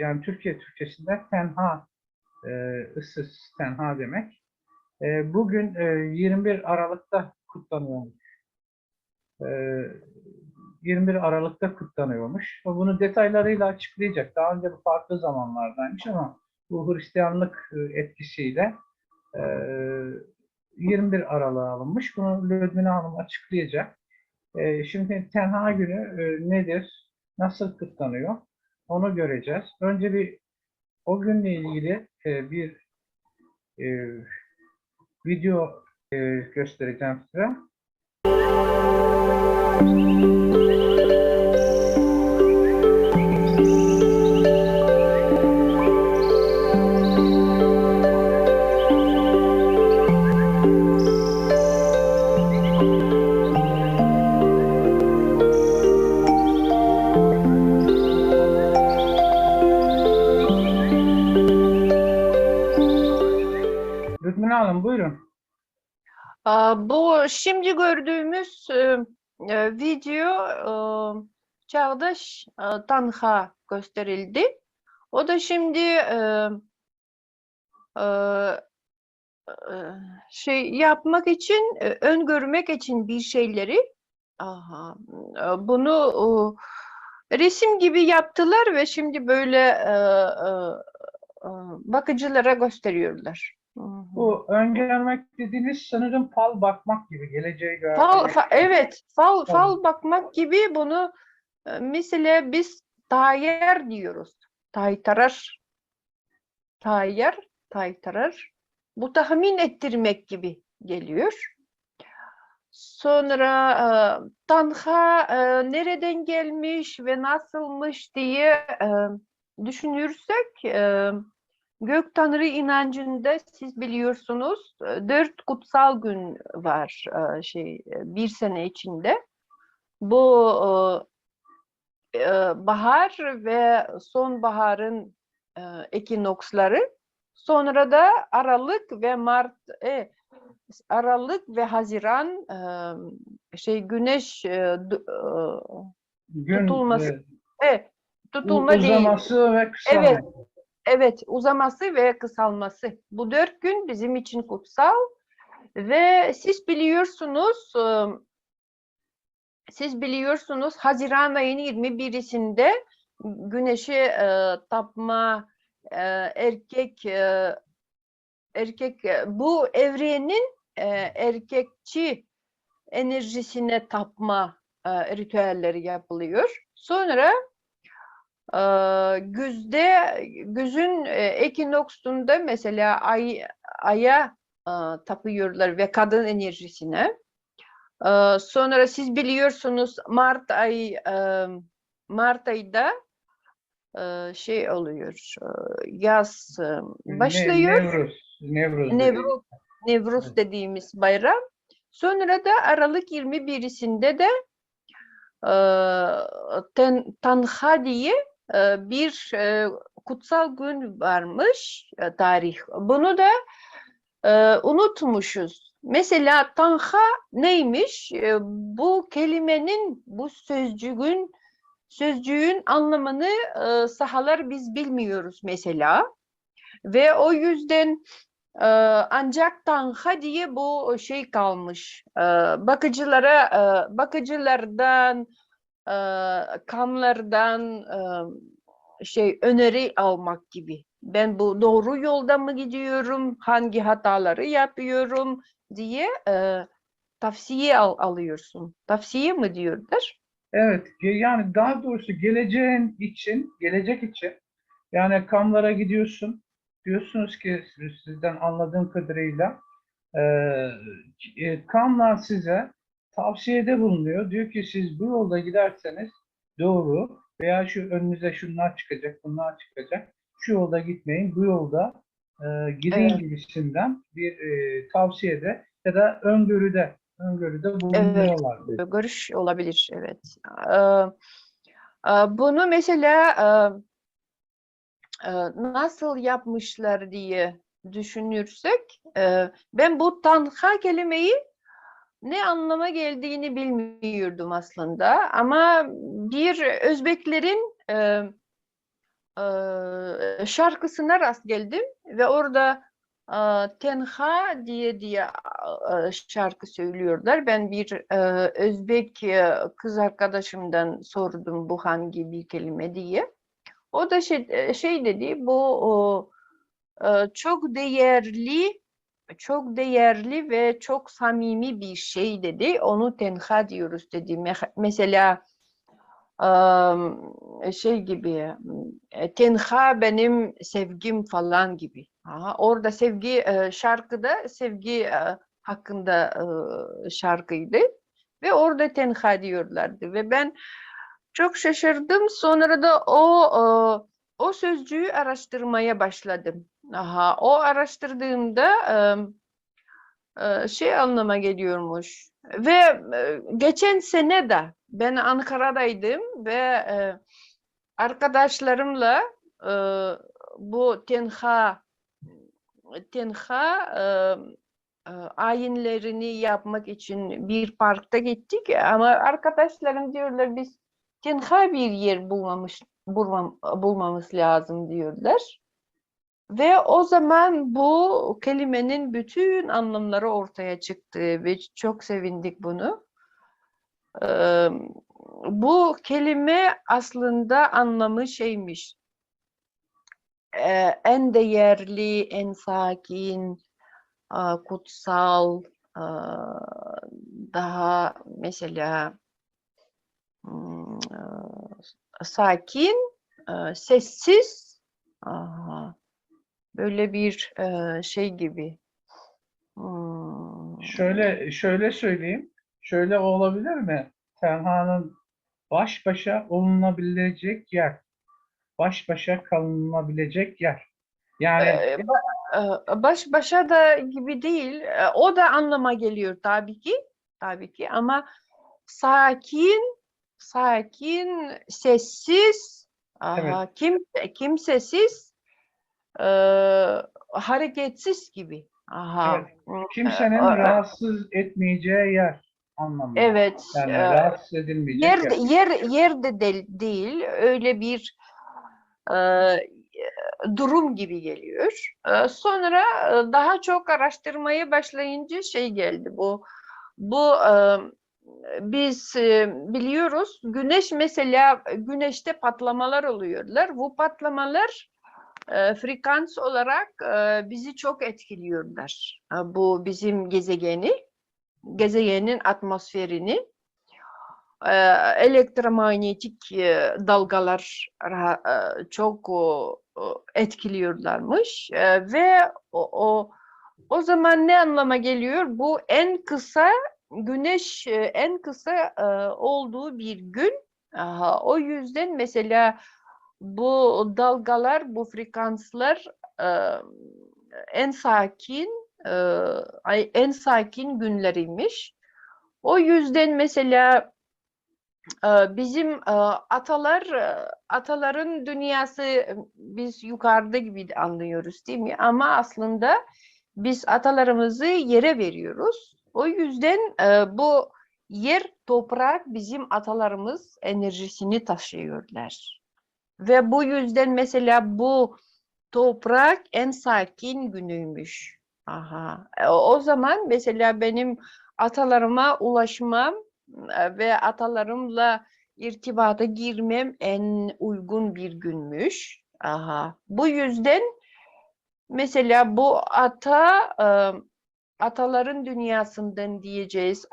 yani Türkiye Türkçesinde tenha, ıssız, tenha demek. Bugün 21 Aralık'ta kutlanıyormuş. E, 21 Aralık'ta kutlanıyormuş. Bunu detaylarıyla açıklayacak. Daha önce bu farklı zamanlardaymış ama bu Hristiyanlık etkisiyle 21 Aralık'a alınmış. Bunu Ludmila Hanım açıklayacak. Şimdi tenha günü nedir? Nasıl kutlanıyor? Onu göreceğiz. Önce o günle ilgili bir e, video göstereceğim size. Ludmila Hanım buyurun. Bu şimdi gördüğümüz video Çağdaş Tanha gösterildi. O da şimdi yapmak için, öngörmek için bir şeyleri bunu resim gibi yaptılar ve şimdi böyle bakıcılara gösteriyorlar. Bu öngörmek dediğiniz sanırım fal bakmak gibi, geleceği görmek. Evet, fal bakmak gibi bunu mesela biz tayyar diyoruz. Taytarar, taytarar. Bu tahmin ettirmek gibi geliyor. Sonra Tanha nereden gelmiş ve nasılmış diye düşünürsek Gök Tanrı inancında siz biliyorsunuz 4 kutsal gün var bir sene içinde. Bu bahar ve sonbaharın ekinoksları, sonra da Aralık ve Haziran güneş Gün tutulması, tutulma değil. uzaması ve kısalması. Evet, uzaması ve kısalması. Bu 4 gün bizim için kutsal ve siz biliyorsunuz Haziran ayının 21'sinde güneşi tapma erkek bu evrenin erkekçi enerjisine tapma ritüelleri yapılıyor. Sonra güzün ekinoksunda mesela aya tapıyorlar ve kadın enerjisine. Sonra siz biliyorsunuz Mart ayında oluyor, yaz başlıyor. Nevruz dediğimiz bayram. Sonra da Aralık 21'sinde de Tanha diye bir kutsal gün varmış tarih. Bunu da unutmuşuz. Mesela Tanha neymiş? Bu kelimenin, bu sözcüğün anlamını sahalar biz bilmiyoruz mesela. Ve o yüzden ancak Tanha diye bu kalmış. Bakıcılardan, kamlardan öneri almak gibi. Ben bu doğru yolda mı gidiyorum, hangi hataları yapıyorum diye tavsiye alıyorsun. Tavsiye mi diyorlar? Evet, yani daha doğrusu gelecek için yani kamlara gidiyorsun. Diyorsunuz ki sizden anladığım kadarıyla kamlar size tavsiyede bulunuyor. Diyor ki siz bu yolda giderseniz doğru veya şu önünüze şunlar çıkacak, bunlar çıkacak. Şu yolda gitmeyin, bu yolda gidin gibisinden bir tavsiyede ya da öngörüde bulunuyorlar. Evet, görüş olabilir, evet. Bunu mesela nasıl yapmışlar diye düşünürsek, ben bu Tanha kelimeyi ne anlama geldiğini bilmiyordum aslında. Ama bir Özbeklerin şarkısına rast geldim ve orada Tenha diye şarkı söylüyorlar. Ben bir Özbek kız arkadaşımdan sordum bu hangi bir kelime diye. O da şey dedi, bu çok değerli ve çok samimi bir şey dedi. Onu tenha diyoruz dedi. Mesela şey gibi, tenha benim sevgim falan gibi. Aha, orada sevgi, şarkıda sevgi hakkında şarkıydı ve orada tenha diyorlardı ve ben çok şaşırdım. Sonra da o sözcüğü araştırmaya başladım. Aha, o araştırdığımda şey anlama geliyormuş. Ve geçen sene de ben Ankara'daydım ve arkadaşlarımla e, bu tenha ayinlerini yapmak için bir parkta gittik ama arkadaşlarım diyorlar biz tenha bir yer bulmamız lazım diyorlar. Ve o zaman bu kelimenin bütün anlamları ortaya çıktı ve çok sevindik bunu. Ee, Bu kelime aslında anlamı şeymiş. En değerli, en sakin, kutsal, daha mesela hmm, sakin, sessiz, böyle bir şey gibi. Hmm, Şöyle söyleyeyim. Şöyle olabilir mi? Tenha'nın baş başa olunabilecek yer. Baş başa kalınabilecek yer. Yani Baş başa da gibi değil. O da anlama geliyor tabii ki. Tabii ki ama sakin, sessiz, evet, kimsesiz, e, hareketsiz gibi. evet. E, Kimsenin rahatsız etmeyeceği yer anlamında. Evet, Yani rahatsız edilmeyecek yer. yerde değil, öyle bir e, durum gibi geliyor. Sonra daha çok araştırmaya başlayınca şey geldi bu biz biliyoruz güneş mesela güneşte patlamalar oluyorlar. Bu patlamalar frekans olarak bizi çok etkiliyorlar. Bu bizim gezegenin atmosferini elektromanyetik dalgalar çok etkiliyorlarmış ve o zaman ne anlama geliyor? Bu en kısa güneş en kısa olduğu bir gün. Aha, o yüzden mesela bu dalgalar, bu frekanslar e, en sakin en sakin günleriymiş. O yüzden mesela bizim ataların dünyası biz yukarıda gibi anlıyoruz değil mi? Ama aslında biz atalarımızı yere veriyoruz. O yüzden bu yer, toprak bizim atalarımız enerjisini taşıyorlar. Ve bu yüzden mesela bu toprak en sakin günüymüş. Aha. O zaman mesela benim atalarıma ulaşmam ve atalarımla irtibata girmem en uygun bir günmüş. Aha. Bu yüzden mesela bu ataların dünyasından diyeceğiz,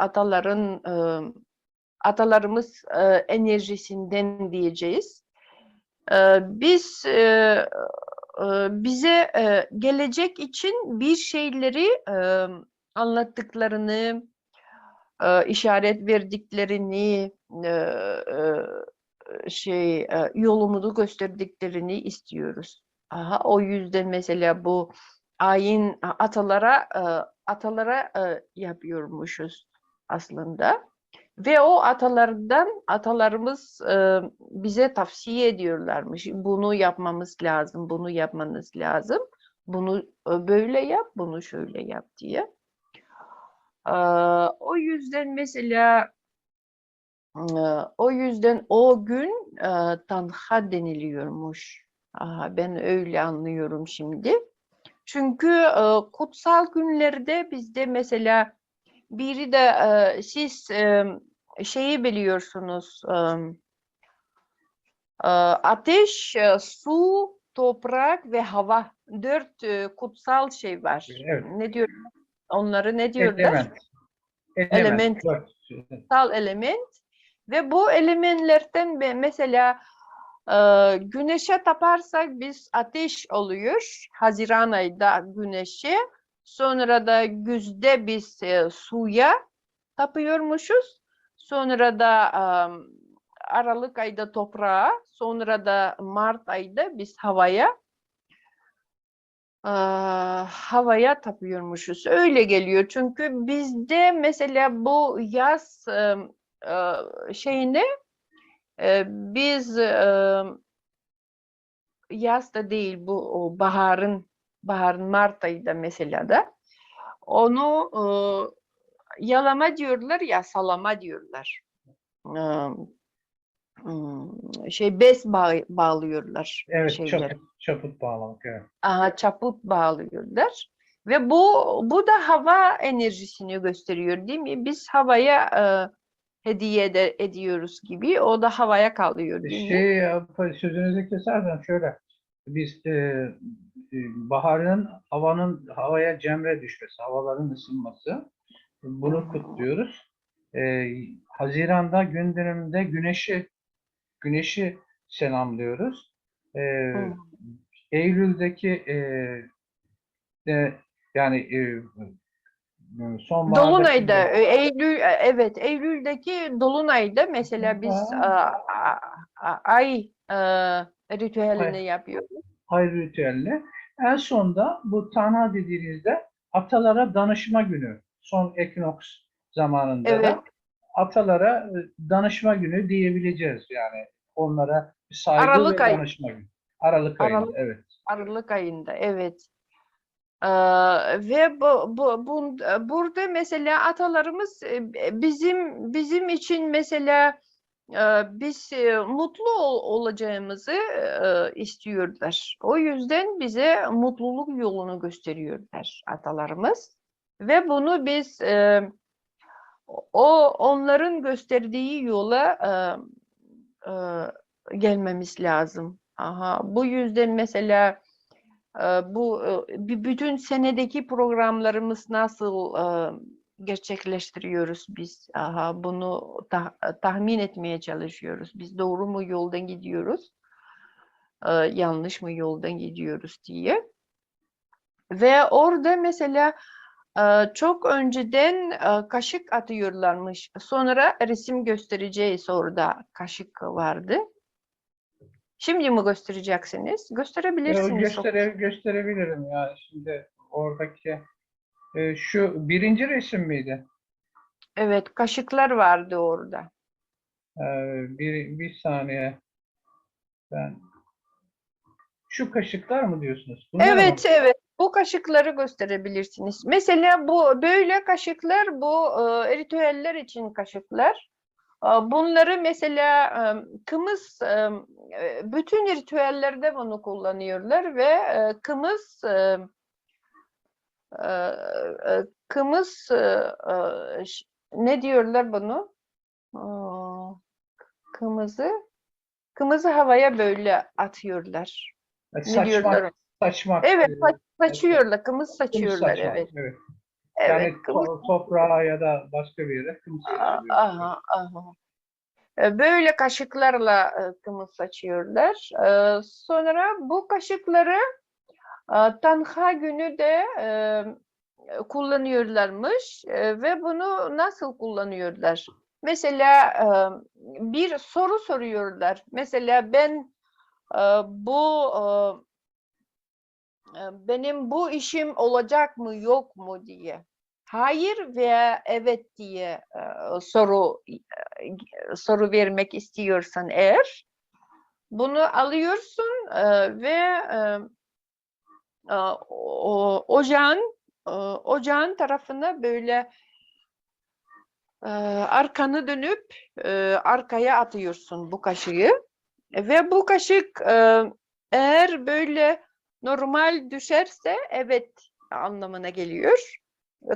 atalarımız enerjisinden diyeceğiz. Biz bize gelecek için bir şeyleri anlattıklarını, işaret verdiklerini, yolumuzu gösterdiklerini istiyoruz. O yüzden mesela bu ayin atalara yapıyormuşuz aslında. Ve o atalarımız bize tavsiye ediyorlarmış. Bunu yapmamız lazım, bunu yapmanız lazım. Bunu böyle yap, bunu şöyle yap diye. E, O yüzden mesela o yüzden o gün Tanha deniliyormuş. Ben öyle anlıyorum şimdi. Çünkü kutsal günlerde bizde mesela biri de siz şeyi biliyorsunuz, ateş, su, toprak ve hava. Dört kutsal şey var. Evet. Ne diyor? Onları ne diyorlar? Element. Element. Element, Dört. kutsal element. Ve bu elementlerden mesela güneşe taparsak biz ateş oluyor. Haziran ayında güneşe. Sonra da güzde biz suya tapıyormuşuz. Sonra da Aralık ayda toprağa. Sonra da Mart ayda biz havaya tapıyormuşuz. Öyle geliyor. Çünkü bizde mesela bu yaz şeyinde biz yaz da değil bu baharın Mart ayında mesela da onu yalama diyorlar ya salama diyorlar. E, bez bağlıyorlar Evet. şeyler. Çaput bağlamak. Evet. Çaput bağlıyorlar. Ve bu da hava enerjisini gösteriyor değil mi? Biz havaya hediye ediyoruz gibi. O da havaya kalıyor değil mi? Sözünüzü kesersen şöyle. Biz havaya cemre düşmesi, havaların ısınması. Bunu kutluyoruz. Haziran'da gün dönümünde güneşi selamlıyoruz. E, Hı. Eylül'deki yani sonbahardaki Dolunay'da evet Eylül'deki Dolunay'da mesela biz ay ritüelini yapıyoruz. ay ritüelini. En sonda bu Tanha dediğinizde atalara danışma günü. Son ekinoks zamanında Evet, da atalara danışma günü diyebileceğiz yani. Onlara saygı Aralık ve ayı, danışma günü. Aralık ayında, Aralık evet. Aralık ayında evet. Ee, Ve burada mesela atalarımız bizim için mesela biz mutlu olacağımızı istiyorlar. O yüzden bize mutluluk yolunu gösteriyorlar atalarımız. Ve bunu biz onların gösterdiği yola gelmemiz lazım. Bu yüzden mesela bütün senedeki programlarımız nasıl gerçekleştiriyoruz biz? Bunu tahmin etmeye çalışıyoruz. Biz doğru mu yoldan gidiyoruz, yanlış mı yoldan gidiyoruz diye. Ve orada mesela çok önceden kaşık atıyorlarmış. Sonra resim göstereceğiz orada kaşık vardı. Şimdi mi göstereceksiniz? Gösterebilirsiniz. Gösterebilirim yani şimdi oradaki şu birinci resim miydi? Evet, kaşıklar vardı orada. E, bir saniye ben şu kaşıklar mı diyorsunuz? Bunlar mı? Evet, evet. Bu kaşıkları gösterebilirsiniz. Mesela bu böyle kaşıklar, bu ritüeller için kaşıklar. Bunları mesela bütün ritüellerde bunu kullanıyorlar ve e, kımız ne diyorlar bunu? Aa, Kımızı kımızı havaya böyle atıyorlar. Ne diyorlar? Saçmak, Evet, saçmak, saçıyorlar, kımız kım saçıyorlar, saçmak, evet. evet. Yani Evet, kımız. toprağa ya da başka bir yere kım saçılıyor. Evet. Aha, aha. Böyle kaşıklarla kımız saçıyorlar. Sonra bu kaşıkları Tanha günü de kullanıyorlarmış ve bunu nasıl kullanıyorlar? Mesela bir soru soruyorlar. Mesela e, bu benim bu işim olacak mı yok mu diye. Hayır veya evet diye soru vermek istiyorsan eğer bunu alıyorsun ve ocağın tarafına böyle arkanı dönüp arkaya atıyorsun bu kaşığı ve bu kaşık Eğer böyle normal düşerse evet anlamına geliyor.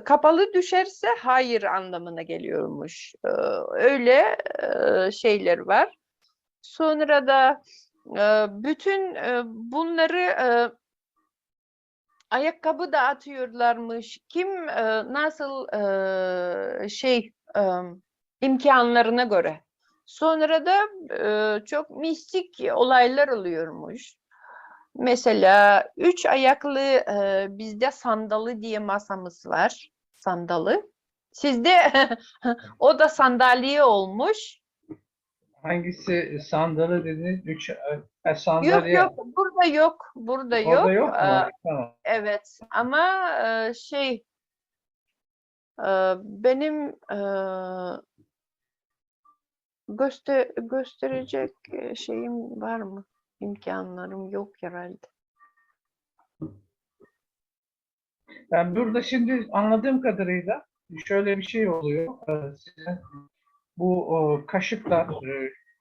Kapalı düşerse hayır anlamına geliyormuş. Öyle şeyler var. Sonra da bütün bunları ayakkabı dağıtıyorlarmış. Kim nasıl imkanlarına göre. Sonra da çok mistik olaylar oluyormuş. Mesela üç ayaklı bizde sandalı diye masamız var. Sandalı. Sizde o da sandalye olmuş. Hangisi sandalı dediniz? Yok Sandalye yok burada yok. Burada orada yok. yok mu? Tamam. Evet ama benim gösterecek şeyim var mı? İmkanlarım yok herhalde. Ben burada şimdi anladığım kadarıyla şöyle bir şey oluyor. Sizin bu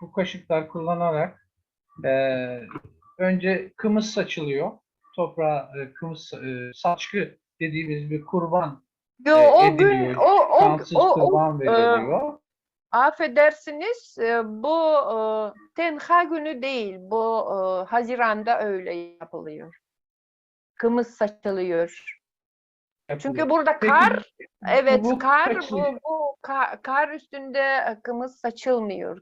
bu kaşıklar kullanarak e, önce kımız saçılıyor. Toprağa saçkı dediğimiz bir kurban Yo o gün ediliyor. Kansız kurban veriliyor. affedersiniz bu tenha günü değil. Bu Haziran'da öyle yapılıyor. Kımız saçılıyor. Çünkü burada Peki kar, evet bu kar kaçı? kar üstünde kımız saçılmıyor.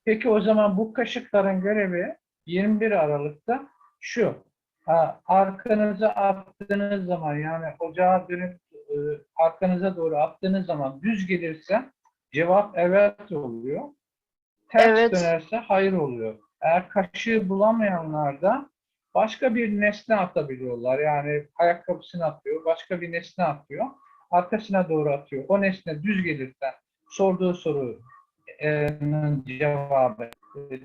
Peki o zaman bu kaşıkların görevi 21 Aralık'ta şu. Arkanıza attığınız zaman yani ocağa dönüp arkanıza doğru attığınız zaman düz gelirse cevap evet oluyor. Ters Evet, dönerse hayır oluyor. Eğer kaşığı bulamayanlar da başka bir nesne atabiliyorlar. Yani ayakkabısını atıyor, başka bir nesne atıyor. Arkasına doğru atıyor. O nesne düz gelirse sorduğu soru cevabı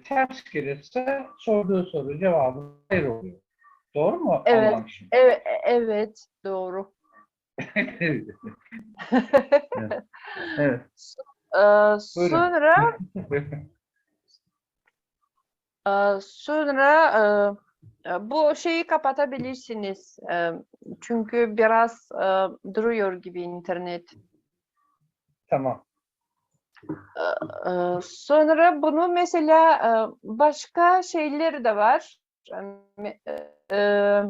ters gelirse sorduğu soru cevabı hayır oluyor. Doğru mu evet, anlamışım? evet, doğru. Evet. Evet. Buyurun. Sonra bu şeyi kapatabilirsiniz. Çünkü biraz duruyor gibi internet. Tamam. Sonra bunu mesela başka şeyleri de var. E,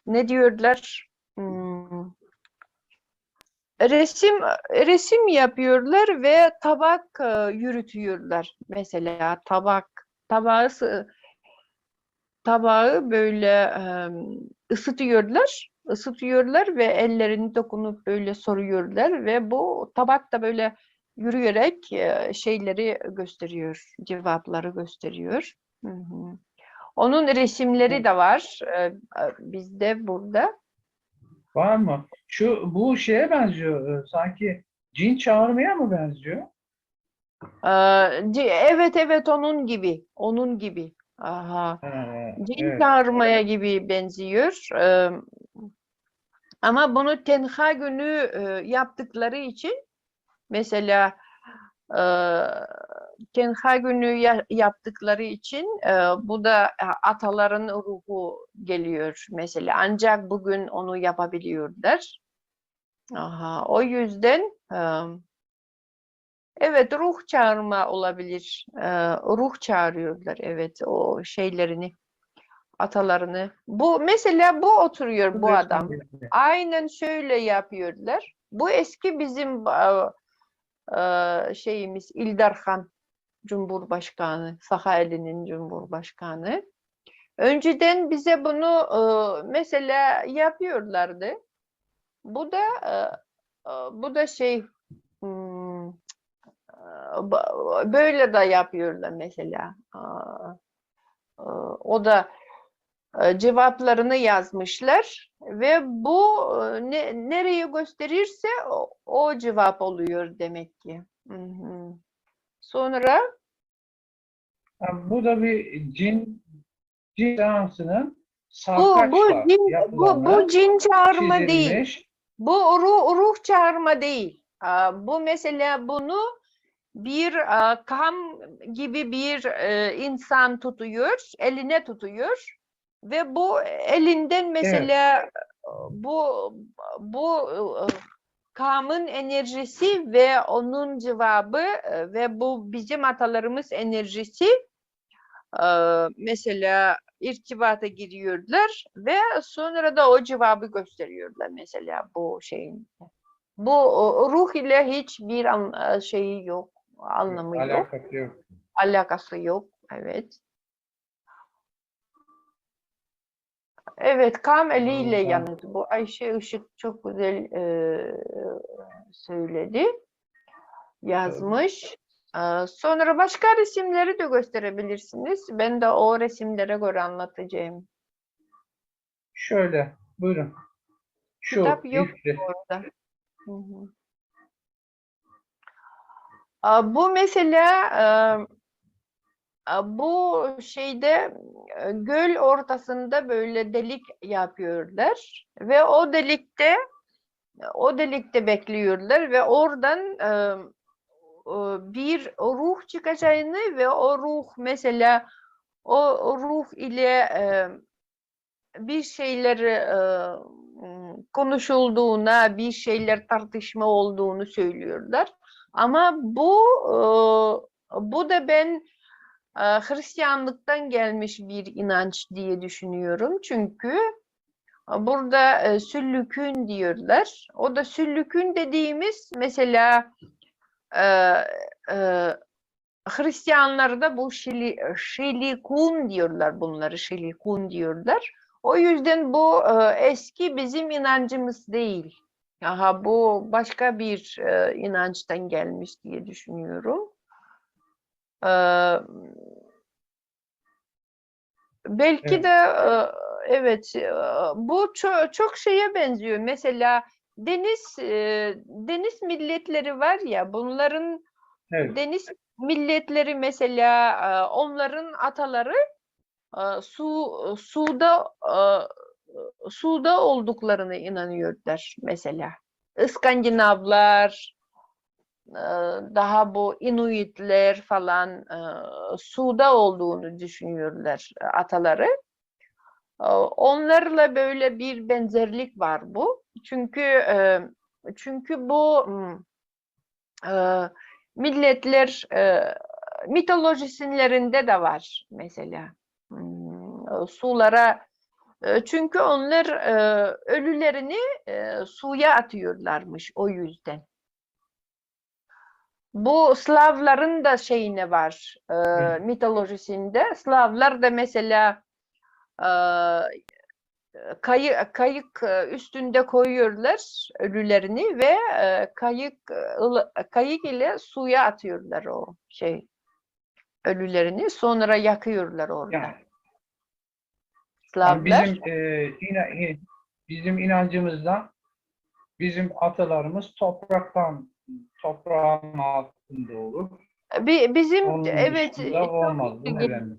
ne diyorlar? Resim yapıyorlar ve tabak yürütüyorlar. Mesela tabağı böyle ısıtıyorlar ve ellerini dokunup böyle soruyorlar ve bu tabak da böyle yürüyerek şeyleri gösteriyor, cevapları gösteriyor. Hı hı. Onun resimleri de var bizde burada. Var mı? Bu şeye benziyor. Sanki cin çağırmaya mı benziyor? Evet onun gibi, onun gibi. Aha. Cin Evet. çağırmaya gibi benziyor. Ama bunu tenha günü yaptıkları için mesela e, tenha günü yaptıkları için bu da ataların ruhu geliyor mesela. Ancak bugün onu yapabiliyorlar. Aha, o yüzden evet ruh çağırma olabilir. Ruh çağırıyorlar evet o şeylerini. Atalarını. Bu mesela bu oturuyor bu adam. Aynen şöyle yapıyorlar. Bu eski bizim şeyimiz İldarhan Cumhurbaşkanı, Sakarya'nın Cumhurbaşkanı. Önceden bize bunu mesela yapıyorlardı. Bu da şey hmm, böyle de yapıyorlar mesela. O da cevaplarını yazmışlar ve bu nereye gösterirse o cevap oluyor demek ki. Hı hı. Sonra Bu da bir cin seansının bu sarkaçla cin bu yapılanı cin çağırma değil. çizilmiş. Bu ruh çağırma değil. Bu mesela bunu bir kam gibi bir insan tutuyor, eline tutuyor ve bu elinden Evet. mesela bu bu kamın enerjisi ve onun cevabı ve bu bizim atalarımız enerjisi mesela irtibata giriyorlar ve sonra da o cevabı gösteriyorlar mesela bu şeyin. Bu ruh ile hiçbir şeyi yok, anlamı yok, Alakası yok. alakası yok. Evet. Evet, kam eliyle Ben yanıt. Bu Ayşe Işık çok güzel söyledi, yazmış. Sonra başka resimleri de gösterebilirsiniz. Ben de o resimlere göre anlatacağım. şöyle, buyurun. Kitap Şu yok ilk resim. orada. Hı hı. Bu mesela bu şeyde göl ortasında böyle delik yapıyorlar ve o delikte bekliyorlar ve oradan bir ruh çıkacağını ve o ruh mesela o ruh ile bir şeyler konuşulduğuna, bir şeyler tartışma olduğunu söylüyorlar. Ama bu da ben Hristiyanlıktan gelmiş bir inanç diye düşünüyorum. Çünkü burada süllükün diyorlar. O da süllükün dediğimiz mesela e, e, Hristiyanlarda bu şilikun diyorlar, bunları şilikun diyorlar. O yüzden bu eski bizim inancımız değil. Aha, bu başka bir inançtan gelmiş diye düşünüyorum. E, Belki de Evet. evet, bu çok şeye benziyor. Mesela deniz milletleri var ya, bunların Evet. deniz milletleri mesela onların ataları suda olduklarına inanıyorlar mesela. İskandinavlar, daha bu Inuitler falan suda olduğunu düşünüyorlar ataları. Onlarla böyle bir benzerlik var bu. Çünkü bu e, milletler mitolojisinde de var mesela. Sulara çünkü onlar ölülerini suya atıyorlarmış o yüzden. Bu Slavların da şeyine var mitolojisinde. Slavlar da mesela e, kayık üstünde koyuyorlar ölülerini ve kayık ile suya atıyorlar o ölülerini. Sonra yakıyorlar orada. Yani, yani Slavlar. bizim inancımızdan bizim atalarımız toprağın altında olur. Bizim Onun evet dışında olmaz. Bu nedenle.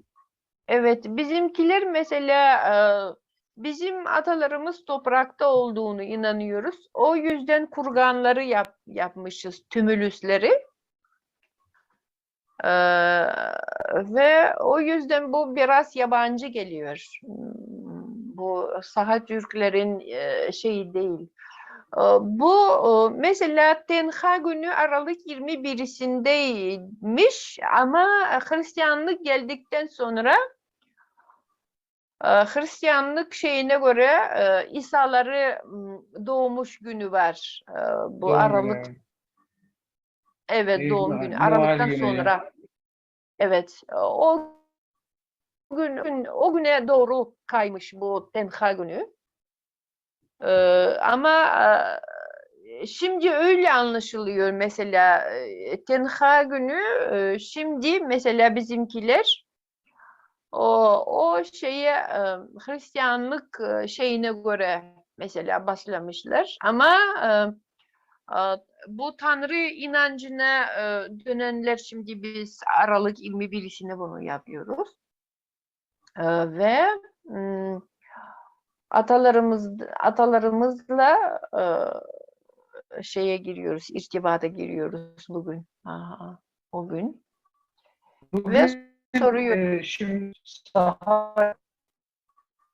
evet, bizimkiler mesela bizim atalarımız toprakta olduğunu inanıyoruz. O yüzden kurganları yapmışız, tümülüsleri. E, Ve o yüzden bu biraz yabancı geliyor. Bu saha Türklerin şeyi değil. Bu mesela Tenha günü Aralık 21'sindeymiş ama Hristiyanlık geldikten sonra Hristiyanlık şeyine göre İsa'ları doğmuş günü var. Bu Doğum Aralık, günü, evet, doğum günü. Noel Aralıktan günü. sonra, evet, o güne doğru kaymış bu Tenha günü. Ama şimdi öyle anlaşılıyor mesela Tenha günü şimdi mesela bizimkiler o Hristiyanlık şeyine göre mesela başlamışlar ama e, bu Tanrı inancına dönenler şimdi biz Aralık 21'sine bunu yapıyoruz. Ve m, atalarımızla şeye giriyoruz, irtibata giriyoruz bugün. Aha. o gün. Ve Bugün soruyor. şimdi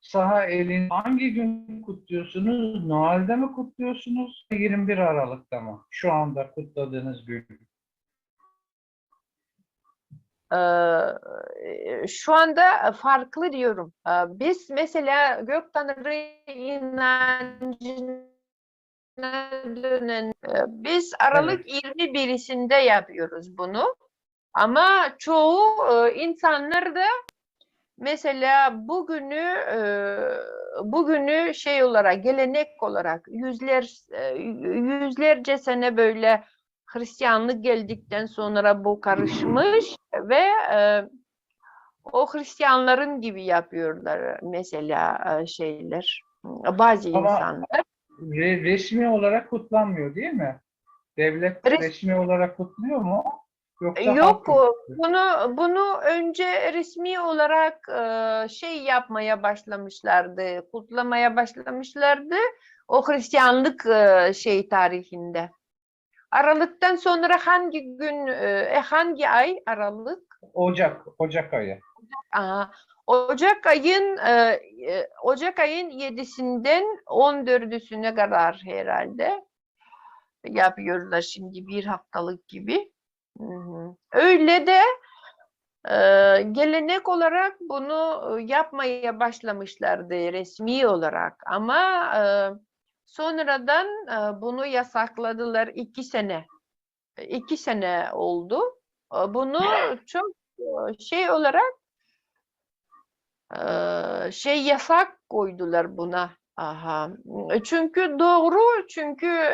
saha elin hangi gün kutluyorsunuz? Noel'de mi kutluyorsunuz? 21 Aralık'ta mı? Şu anda kutladığınız gün. Şu anda farklı diyorum. Biz mesela Gök Tanrı inancına dönen biz Aralık Evet. 21'sinde yapıyoruz bunu. Ama çoğu insanlar da mesela bugünü şey olarak gelenek olarak yüzlerce sene böyle Hristiyanlık geldikten sonra bu karışmış ve o Hristiyanların gibi yapıyorlar mesela şeyler bazı Ama insanlar. resmi olarak kutlanmıyor değil mi? Devlet Res- resmi olarak kutluyor mu? Yoksa halk Yok mı kutluyor? bunu önce resmi olarak şey yapmaya başlamışlardı, kutlamaya başlamışlardı o Hristiyanlık şey tarihinde. Aralıktan sonra hangi gün, hangi ay Aralık? Ocak ayı. Aa, Ocak ayın 7'sinden 14'üsüne kadar herhalde yapıyorlar şimdi bir haftalık gibi. Hı hı. Öyle de gelenek olarak bunu yapmaya başlamışlardı resmi olarak ama sonradan bunu yasakladılar 2 sene. 2 sene oldu. Bunu çok şey olarak şey yasak koydular buna. Aha. Çünkü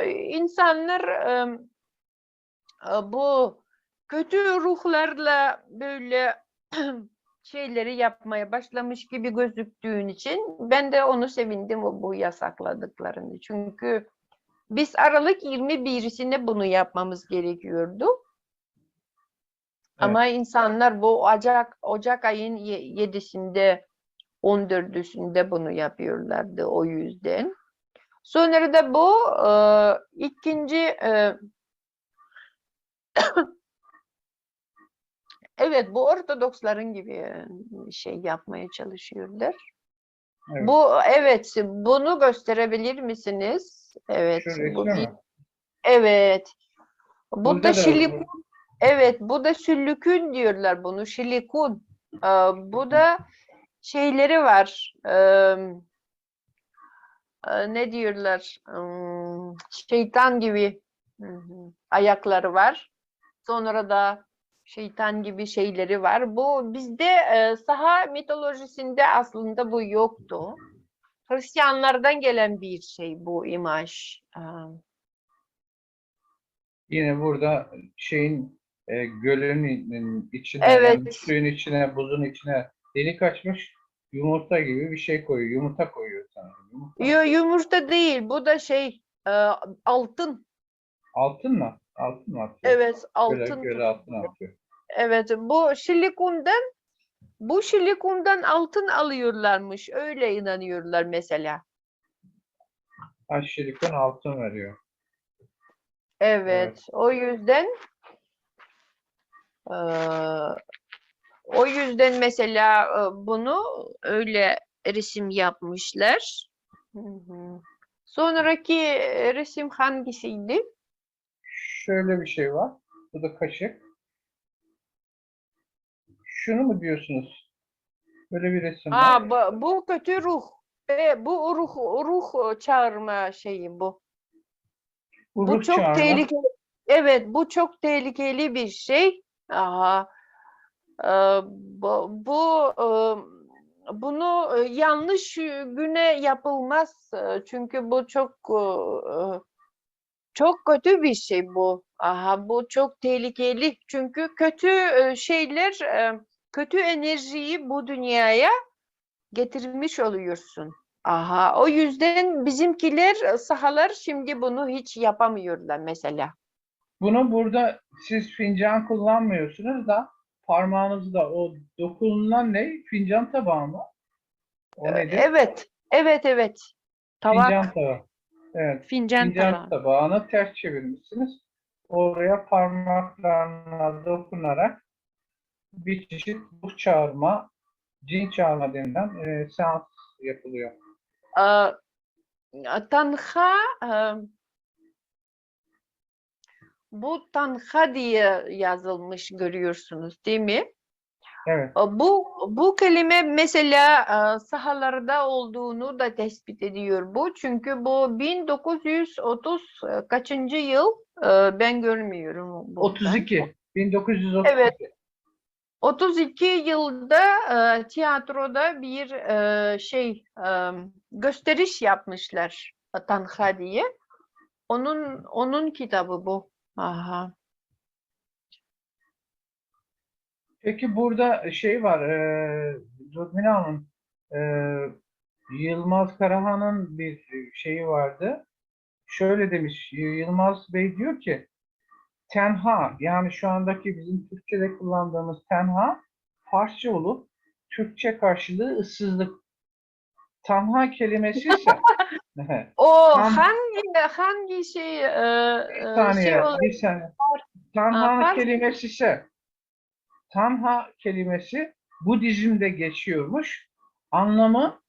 insanlar bu kötü ruhlarla böyle şeyleri yapmaya başlamış gibi gözüktüğün için ben de onu sevindim bu yasakladıklarını. Çünkü biz Aralık 21'sinde bunu yapmamız gerekiyordu. Evet. Ama insanlar bu Ocak ayın 7'sinde 14'üsünde bunu yapıyorlardı o yüzden. Sonra da bu ikinci evet bu Ortodoksların gibi şey yapmaya çalışıyorlar. Evet. Evet bunu gösterebilir misiniz? Evet Şu bu resmi bir mi? evet. Bu da Burada da şilikun. Evet bu da şilikun diyorlar bunu şilikun. Bu da şeyleri var. Ne diyorlar? Şeytan gibi ayakları var. Sonra da şeytan gibi şeyleri var. Bu bizde saha mitolojisinde aslında bu yoktu. Hristiyanlardan gelen bir şey bu imaj. yine burada şeyin gölün içine yani Evet. suyun içine, buzun içine delik açmış yumurta gibi bir şey koyuyor. Yumurta koyuyor sanırım. Yumurta mı? Yumurta değil. Bu da şey altın. Altın mı? Altın mı atıyor? Evet, altın Göle altın tutuluyor. atıyor. Evet, bu şilikundan altın alıyorlarmış. Öyle inanıyorlar mesela. Silikon altın veriyor. Evet. Evet, eee, o yüzden mesela bunu öyle resim yapmışlar. Hı hı. Sonraki resim hangisiydi? Şöyle bir şey var. Bu da kaşık. Şunu mu diyorsunuz? Böyle bir resim var. Bu kötü ruh. Bu ruh çağırma şeyi bu. Bu Bu ruh çok çağırma. tehlikeli. Evet, bu çok tehlikeli bir şey. Aha, e, bunu yanlış güne yapılmaz. Çünkü bu çok kötü bir şey bu. Aha, bu çok tehlikeli. Çünkü kötü şeyler, kötü enerjiyi bu dünyaya getirmiş oluyorsun. Aha, o yüzden bizimkiler sahalar şimdi bunu hiç yapamıyorlar mesela. Bunu burada siz fincan kullanmıyorsunuz da parmağınızda o dokunulan ne? Fincan tabağı mı? O nedir? Evet, evet, evet. Fincan Tabak, tabağı. Evet. fincan Fincan tabağı. tabağını ters çevirmişsiniz. oraya parmaklarına dokunarak bir çeşit ruh çağırma, cin çağırma denilen seans yapılıyor. Tanha, bu tanha diye yazılmış görüyorsunuz değil mi? Evet. Bu kelime mesela sahalarda olduğunu da tespit ediyor bu. Çünkü bu 1930 kaçıncı yıl ben görmüyorum buradan. 32. 1932. Evet, 32 yılda tiyatroda bir gösteriş yapmışlar Tanha diye. Onun kitabı bu. Aha. Peki burada şey var, Rudmina Hanım, e, Yılmaz Karahan'ın bir şeyi vardı. Şöyle demiş, Yılmaz Bey diyor ki, tenha, yani şu andaki bizim Türkçe'de kullandığımız tenha, Farsça olup, Türkçe karşılığı ıssızlık. Tanha kelimesi ise, O tan, hangi bir saniye, olarak bir saniye. Tanha Fars kelimesi ise, Tanha kelimesi Budizm'de geçiyormuş. Anlamı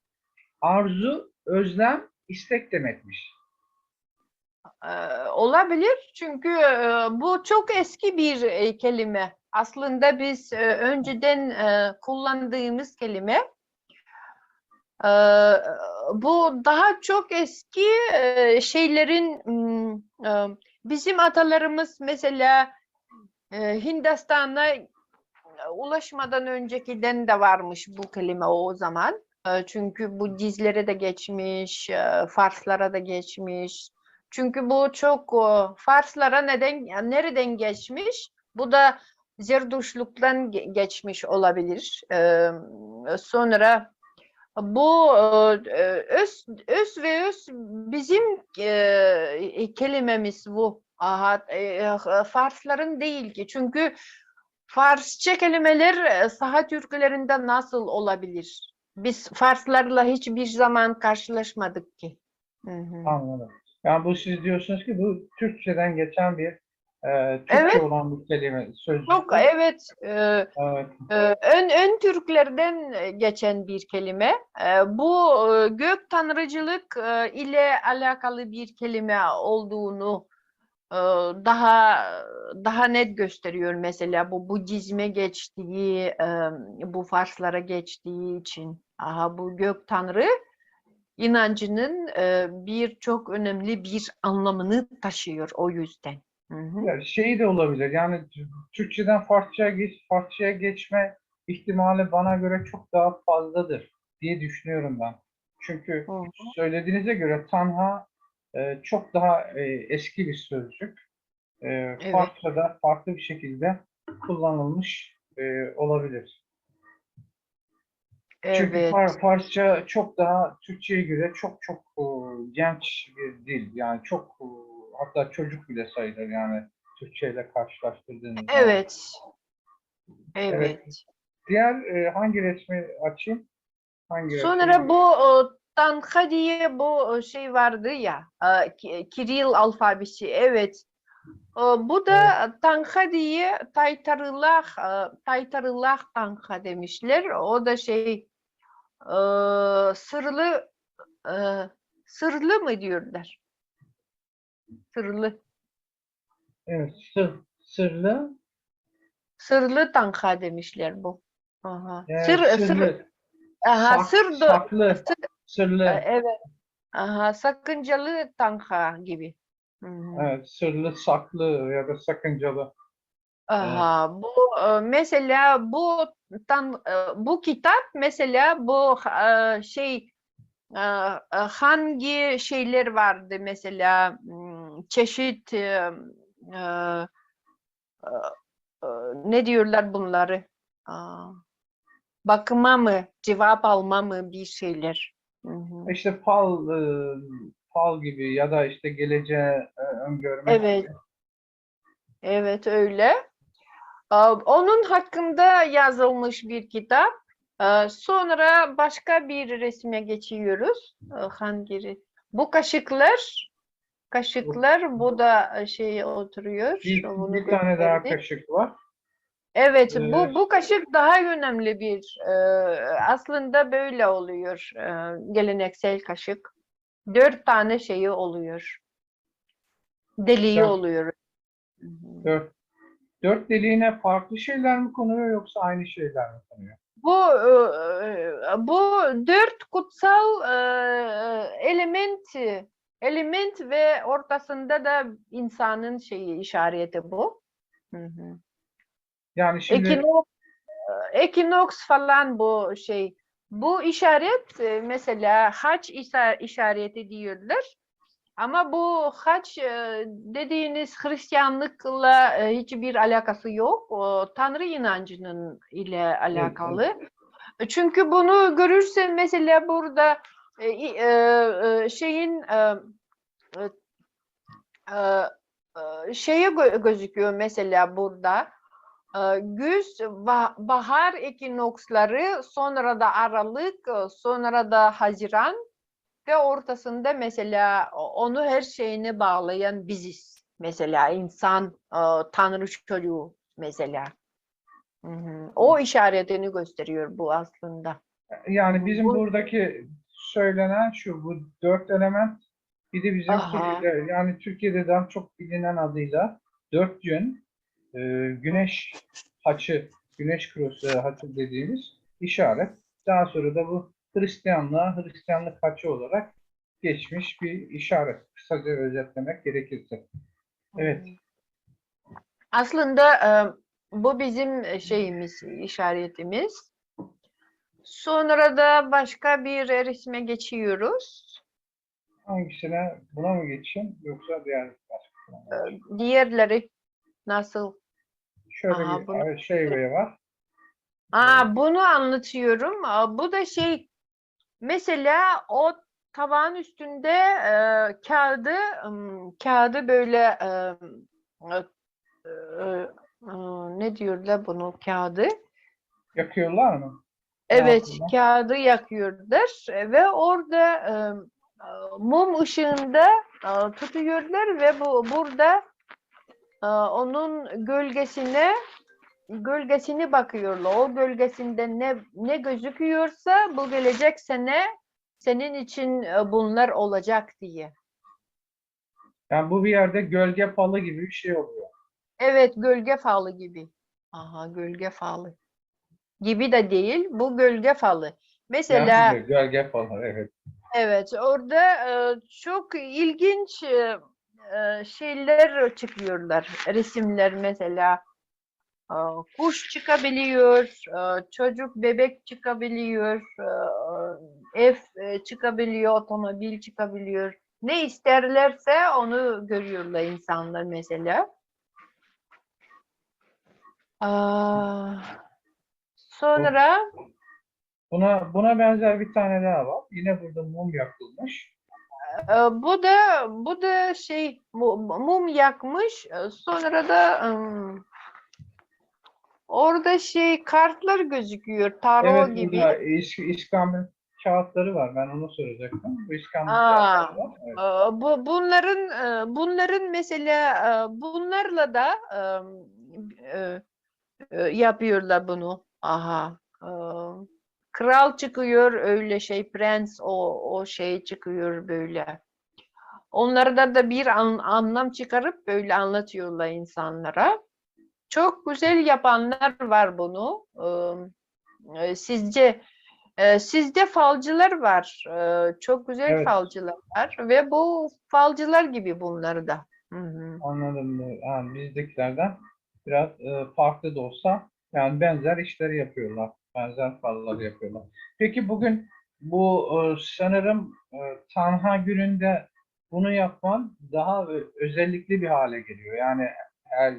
arzu, özlem, istek demekmiş. olabilir çünkü bu çok eski bir kelime. Aslında biz önceden kullandığımız kelime. E, Bu daha çok eski şeylerin bizim atalarımız mesela Hindistan'a ulaşmadan öncekiden de varmış bu kelime o zaman. Çünkü bu dizlere de geçmiş, Farslara da geçmiş. Çünkü bu çok Farslara nereden geçmiş? Bu da Zerduşluk'tan geçmiş olabilir. Sonra bu öz ve öz bizim kelimemiz bu. Farsların değil ki. Çünkü Farsça kelimeler saha türkülerinde nasıl olabilir? Biz Farslarla hiçbir zaman karşılaşmadık ki. Hı hı. Anladım. Yani bu siz diyorsunuz ki bu Türkçeden geçen bir Türkçe Evet, olan bir kelime, çok sözcüktür. evet. Evet. Ön Türklerden geçen bir kelime. Bu gök tanrıcılık ile alakalı bir kelime olduğunu e, daha daha net gösteriyor mesela bu Budizme geçtiği, bu Farslara geçtiği için. Aha, bu gök tanrı inancının bir çok önemli bir anlamını taşıyor o yüzden. Hı hı. Yani şey de olabilir. Yani Türkçeden Farsçaya geçme ihtimali bana göre çok daha fazladır diye düşünüyorum ben. Çünkü Hı. söylediğinize göre Tanha çok daha eski bir sözcük. Evet, Farsçada farklı bir şekilde kullanılmış olabilir. Çünkü evet, Farsça çok daha Türkçe'ye göre çok çok genç bir dil. Yani çok hatta çocuk bile sayılır yani Türkçe ile karşılaştırdığınız zaman. evet, Evet. evet. Diğer hangi resmi açayım? Hangi Sonra resmi? bu Tanha diye bu şey vardı ya, Kiril alfabesi. Evet. Bu da Evet. Tanha diye Taytarıllah Tanha demişler. O da e, sırlı e, sırlı mı diyorlar? Sırlı. Evet. Sırlı. Sırlı Tanha demişler bu. Aha. Sırlı. Aha, Saklı. sır, Sırlı. evet. Aha, sakıncalı Tanha gibi. Hı hı. Evet. Sırlı, saklı ya da sakıncalı. Evet. Aha, bu mesela bu kitap mesela bu e, hangi şeyler vardı mesela çeşit e, e, ne diyorlar bunları? Aa, bakıma mı, cevap alma mı bir şeyler. Hı hı. İşte fal gibi ya da işte geleceği öngörmek Evet, gibi. evet öyle. Onun hakkında yazılmış bir kitap. Sonra başka bir resme geçiyoruz. Hangi? Bu kaşıklar. kaşıklar. Bu da şey oturuyor. Bunu Bir tane daha gösterdi. kaşık var. Evet, Ee, bu kaşık daha önemli bir. Aslında böyle oluyor. Geleneksel kaşık. 4 tane şeyi oluyor. Deliği dört, oluyor. Hı hı. dört, dört deliğine farklı şeyler mi konuyor yoksa aynı şeyler mi konuyor? Bu 4 kutsal element ve ortasında da insanın şeyi işareti bu. Hı hı. Yani şimdi Ekinoks, ekinoks falan bu şey. Bu işaret mesela haç işareti diyorlar. Ama bu haç dediğiniz Hristiyanlıkla hiçbir alakası yok. O, Tanrı inancının ile evet, evet. alakalı. Çünkü bunu görürsen mesela burada şeyin e, şeyi gözüküyor mesela burada. Güz, bahar ekinoksları, sonra da Aralık, sonra da Haziran ve ortasında mesela onu her şeyine bağlayan biziz. Mesela insan, Tanrı çocuğu mesela. Hı hı. O işaretini gösteriyor bu aslında. Hı Yani hı. bizim buradaki söylenen şu, bu dört element bir de bizim Aha. Türkçe'de, yani Türkiye'de daha çok bilinen adıyla dört yön, e, güneş haçı, güneş krosu haçı dediğimiz işaret. Daha sonra da bu Hristiyanlığa, Hristiyanlık haçı olarak geçmiş bir işaret. Kısaca özetlemek gerekirse. Hı Evet. hı. Aslında bu bizim şeyimiz, işaretimiz. Sonra da başka bir resme geçiyoruz. Hangisine, buna mı geçeyim yoksa diğer başkasına mı geçeyim? Diğerleri nasıl? Şöyle Aha, bunu. bir şey var. Bunu anlatıyorum. Bu da şey, mesela o tabağın üstünde kağıdı böyle ne diyorlar bunu kağıdı? Yakıyorlar mı? Ne Evet, yapıyorlar? kağıdı yakıyorlar ve orada mum ışığında tutuyorlar ve burada onun gölgesini bakıyorlar. O gölgesinde ne gözüküyorsa bu gelecek sene senin için bunlar olacak diye. Yani bu bir yerde gölge falı gibi bir şey oluyor. Evet, gölge falı gibi. Aha, gölge falı gibi de değil. Bu gölge falı. Yani Mesela gölge falı, evet. evet, orada çok ilginç şeyler çıkıyorlar. Resimler mesela. Kuş çıkabiliyor, çocuk bebek çıkabiliyor, ev çıkabiliyor, otomobil çıkabiliyor. Ne isterlerse onu görüyorlar insanlar mesela. Aa, Bu, sonra buna benzer bir tane daha var. Yine burada mum yakılmış. bu da şey mum yakmış. Sonra da orada şey kartlar gözüküyor, taro Evet, gibi. burada iskambil kağıtları var. Ben onu soracaktım. Bu iskambil Aa, kağıtları var. Evet. bunların mesela bunlarla da yapıyorlar bunu. Aha. Kral çıkıyor öyle şey prens o şey çıkıyor böyle. Onlarda da bir anlam çıkarıp böyle anlatıyorlar insanlara. Çok güzel yapanlar var bunu. Sizde falcılar var. Çok güzel Evet, falcılar var ve bu falcılar gibi bunları da. Hı hı. anladım. Yani bizdekilerden biraz farklı da olsa yani benzer işleri yapıyorlar. Benzer falları yapıyorlar. Peki bugün bu sanırım Tanha gününde bunu yapman daha özellikli bir hale geliyor. Yani her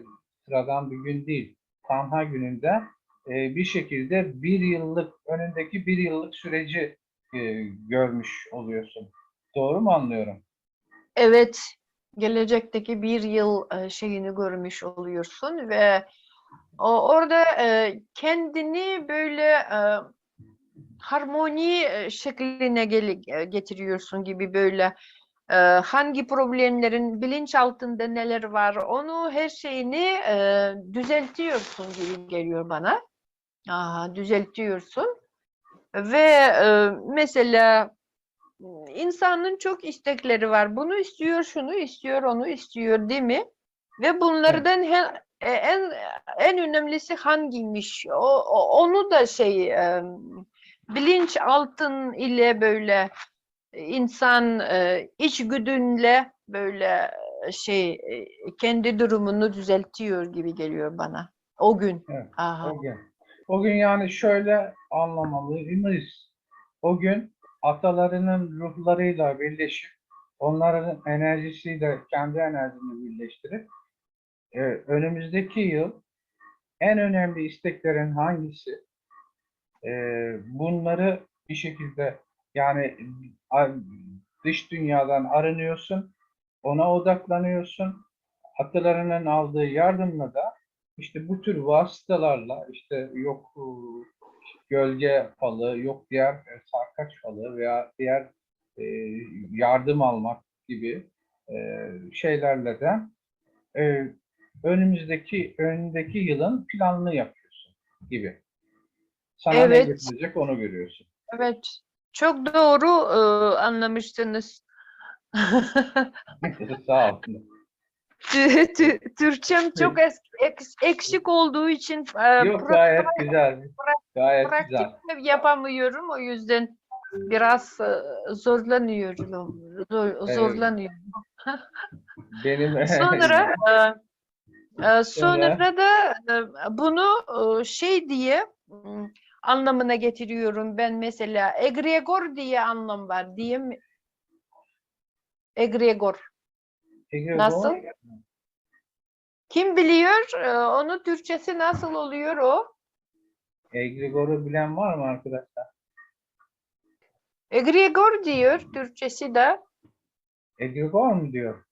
sıradan bir gün değil. Tanha gününde bir şekilde bir yıllık önündeki bir yıllık süreci görmüş oluyorsun. Doğru mu anlıyorum? Evet, gelecekteki bir yıl şeyini görmüş oluyorsun ve orada kendini böyle harmoni şekline getiriyorsun gibi böyle. hangi problemlerin bilinçaltında neler var, onu her şeyini düzeltiyorsun gibi geliyor bana. Düzeltiyorsun ve mesela insanın çok istekleri var. Bunu istiyor, şunu istiyor, onu istiyor, değil mi? Ve bunlardan en önemlisi hangiymiş? Onu da bilinçaltın ile böyle insan içgüdünle böyle kendi durumunu düzeltiyor gibi geliyor bana. O gün. Evet, Aha. o gün. O gün yani şöyle anlamalıyız. O gün atalarının ruhlarıyla birleşip onların enerjisiyle kendi enerjini birleştirip önümüzdeki yıl en önemli isteklerin hangisi? Bunları bir şekilde yani dış dünyadan arınıyorsun, ona odaklanıyorsun. Atalarının aldığı yardımla da işte bu tür vasıtalarla işte yok gölge falı, yok diğer sarkaç falı veya diğer e, yardım almak gibi şeylerle de e, önündeki yılın planını yapıyorsun gibi. Sana ne Evet, getirecek onu görüyorsun. evet. Çok doğru anlamıştınız. Sağ olun. Türkçem çok eksik olduğu için Yok gayet güzel. Gayet pratik güzel. yapamıyorum. O yüzden biraz Ee, zorlanıyorum. benim Sonra sonra sonra da bunu anlamına getiriyorum ben mesela. Egregor diye anlam var diye mi? Egregor. Egregor, Nasıl? Kim biliyor? Onun Türkçesi nasıl oluyor o? Egregor'u bilen var mı arkadaşlar? Egregor diyor Türkçesi de. Egregor mu diyor?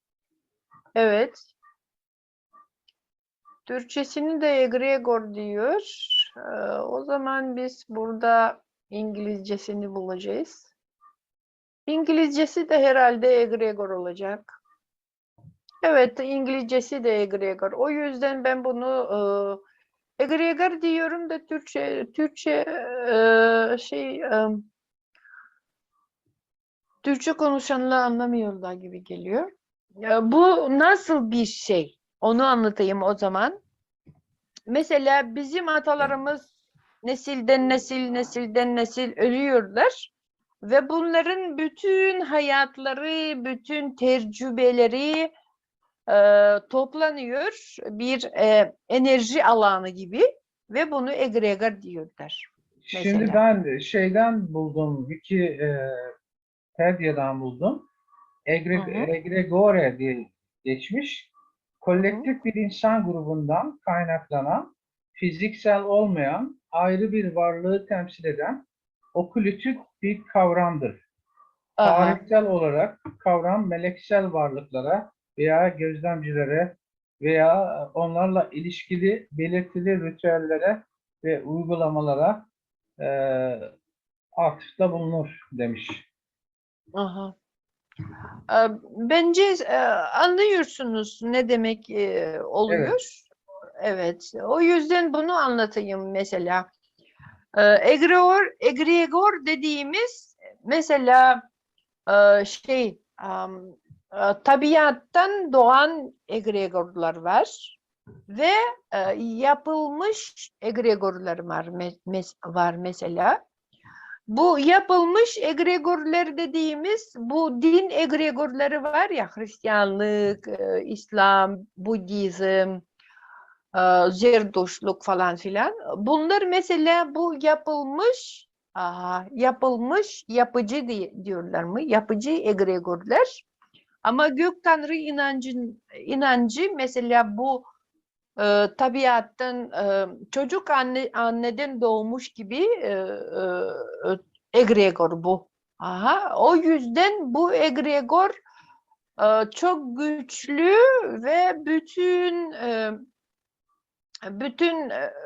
Evet. Türkçesini de egregor diyor. O zaman biz burada İngilizcesini bulacağız. İngilizcesi de herhalde egregor olacak. Evet, İngilizcesi de egregor. O yüzden ben bunu egregor diyorum da Türkçe konuşanlar anlamıyorlar gibi geliyor. Ya, bu nasıl bir şey? Onu anlatayım o zaman. Mesela bizim atalarımız nesilden nesil ölüyorlar ve bunların bütün hayatları, bütün tecrübeleri toplanıyor bir enerji alanı gibi ve bunu egregor diyorlar Şimdi mesela. ben şeyden buldum, Wikipedia'dan buldum. Hı hı, Egregore diye geçmiş. hı hı. Kolektif bir insan grubundan kaynaklanan, fiziksel olmayan, ayrı bir varlığı temsil eden okültük bir kavramdır. Aha, Tarihsel olarak kavram meleksel varlıklara veya gözlemcilere veya onlarla ilişkili belirtili ritüellere ve uygulamalara e, atıfta bulunur demiş. aha. Bence anlıyorsunuz ne demek Evet, oluyor. Evet, o yüzden bunu anlatayım mesela. Egregor dediğimiz mesela tabiattan doğan egregorlar var ve yapılmış egregorlar var mesela. Bu yapılmış egregorlar dediğimiz bu din egregorları var ya Hristiyanlık, İslam, Budizm, Zerduştluk falan filan. Bunlar mesela bu yapıcı diyorlar mı? Yapıcı egregorlar. Ama gök tanrı inancı mesela bu tabiattan çocuk anneden doğmuş gibi egregor bu. O yüzden bu egregor çok güçlü ve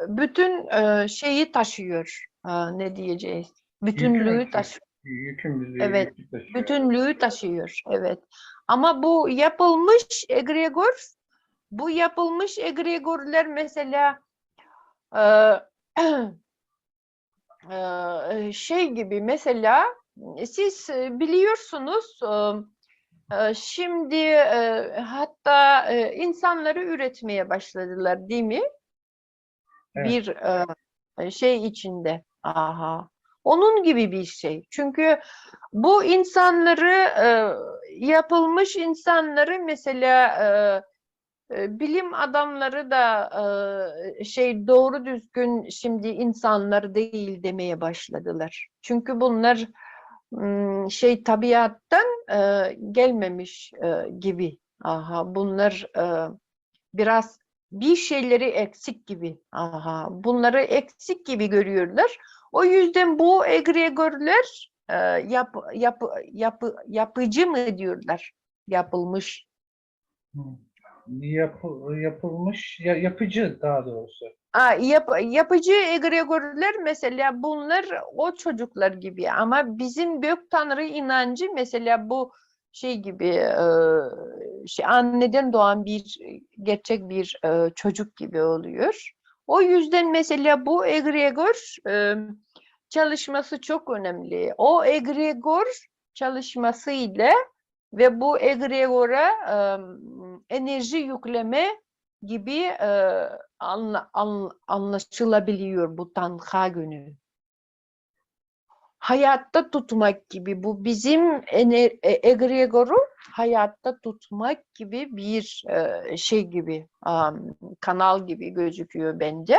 bütün şeyi taşıyor. Ne diyeceğiz? yükü mü Bütünlüğü taşıyor? taşıyor. Yükümüzü Evet, yüklü taşıyor. bütünlüğü taşıyor. Evet. Ama bu yapılmış egregor, bu yapılmış egregorlar mesela e, şey gibi mesela siz biliyorsunuz şimdi hatta insanları üretmeye başladılar değil mi? Evet. Bir şey içinde. Aha. Onun gibi bir şey. Çünkü bu insanları yapılmış insanları mesela bilim adamları da şey doğru düzgün şimdi insanlar değil demeye başladılar. Çünkü bunlar şey tabiattan gelmemiş gibi. Aha, bunlar biraz bir şeyleri eksik gibi. Aha, bunları eksik gibi görüyorlar. O yüzden bu egregörler yapıcı mı diyorlar? Yapılmış. Hı. Yapılmış, yapıcı daha doğrusu. Yapıcı egregorlar mesela bunlar o çocuklar gibi ama bizim gök tanrı inancı mesela bu şey gibi şey anneden doğan bir gerçek bir çocuk gibi oluyor. O yüzden mesela bu egregor çalışması çok önemli. O egregor çalışması ile ve bu egregora enerji yükleme gibi anlaşılabiliyor bu Tanha günü. Hayatta tutmak gibi bu bizim egregoru hayatta tutmak gibi bir şey gibi kanal gibi gözüküyor bence.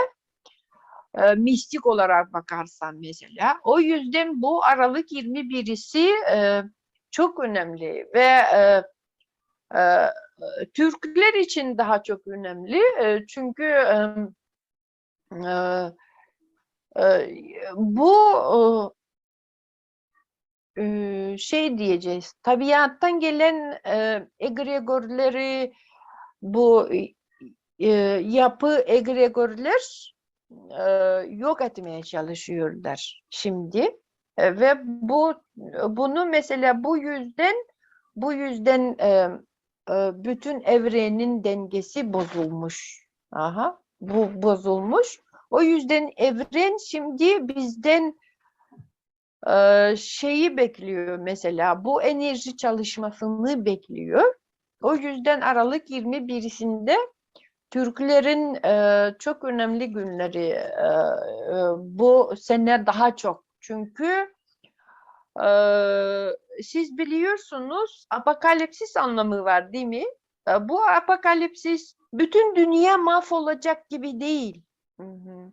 Mistik olarak bakarsan mesela. O yüzden bu Aralık 21'si çok önemli ve e, Türkler için daha çok önemli. Çünkü e, bu şey diyeceğiz. Tabiattan gelen egregorları bu yapı egregorlar e, yok etmeye çalışıyorlar şimdi. Ve bunu mesela bu yüzden bütün evrenin dengesi bozulmuş. Aha, bu bozulmuş. O yüzden evren şimdi bizden şeyi bekliyor mesela bu enerji çalışmasını bekliyor. O yüzden Aralık 21'sinde Türklerin çok önemli günleri bu sene daha çok. Çünkü siz biliyorsunuz apokalipsis anlamı var değil mi? Bu apokalipsis bütün dünya mahvolacak gibi değil. Hı hı.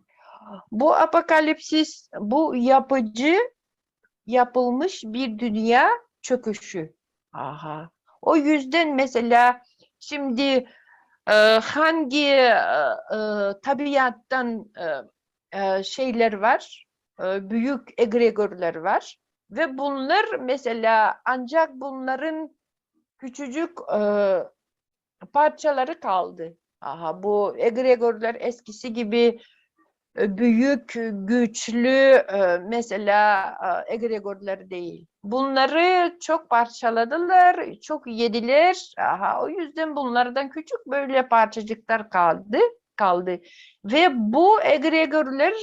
Bu apokalipsis bu yapılmış bir dünya çöküşü. Aha. O yüzden mesela şimdi hangi tabiattan şeyler var, büyük egregorlar var ve bunlar mesela ancak bunların küçücük parçaları kaldı. Aha, bu egregorlar eskisi gibi büyük, güçlü mesela egregorlar değil. Bunları çok parçaladılar, çok yediler. Aha, o yüzden bunlardan küçük böyle parçacıklar kaldı. Ve bu egregorlar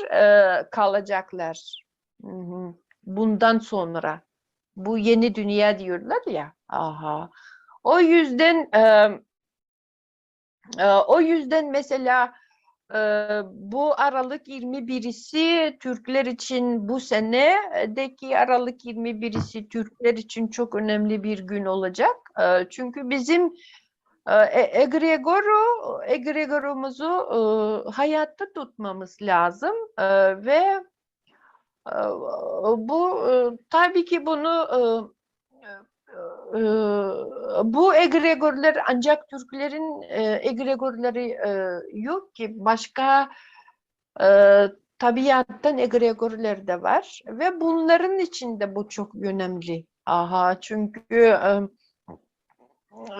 kalacaklar. Hı hı. Bundan sonra. Bu yeni dünya diyorlar ya. Aha. O yüzden o yüzden mesela bu Aralık 21'si Türkler için bu senedeki Aralık 21'si Türkler için çok önemli bir gün olacak. Çünkü bizim egregorumuzu hayatta tutmamız lazım ve bu tabii ki bunu e, bu egregorlar ancak Türklerin egregorları yok ki başka e, tabiattan egregorlar da var ve bunların içinde bu çok önemli. Aha çünkü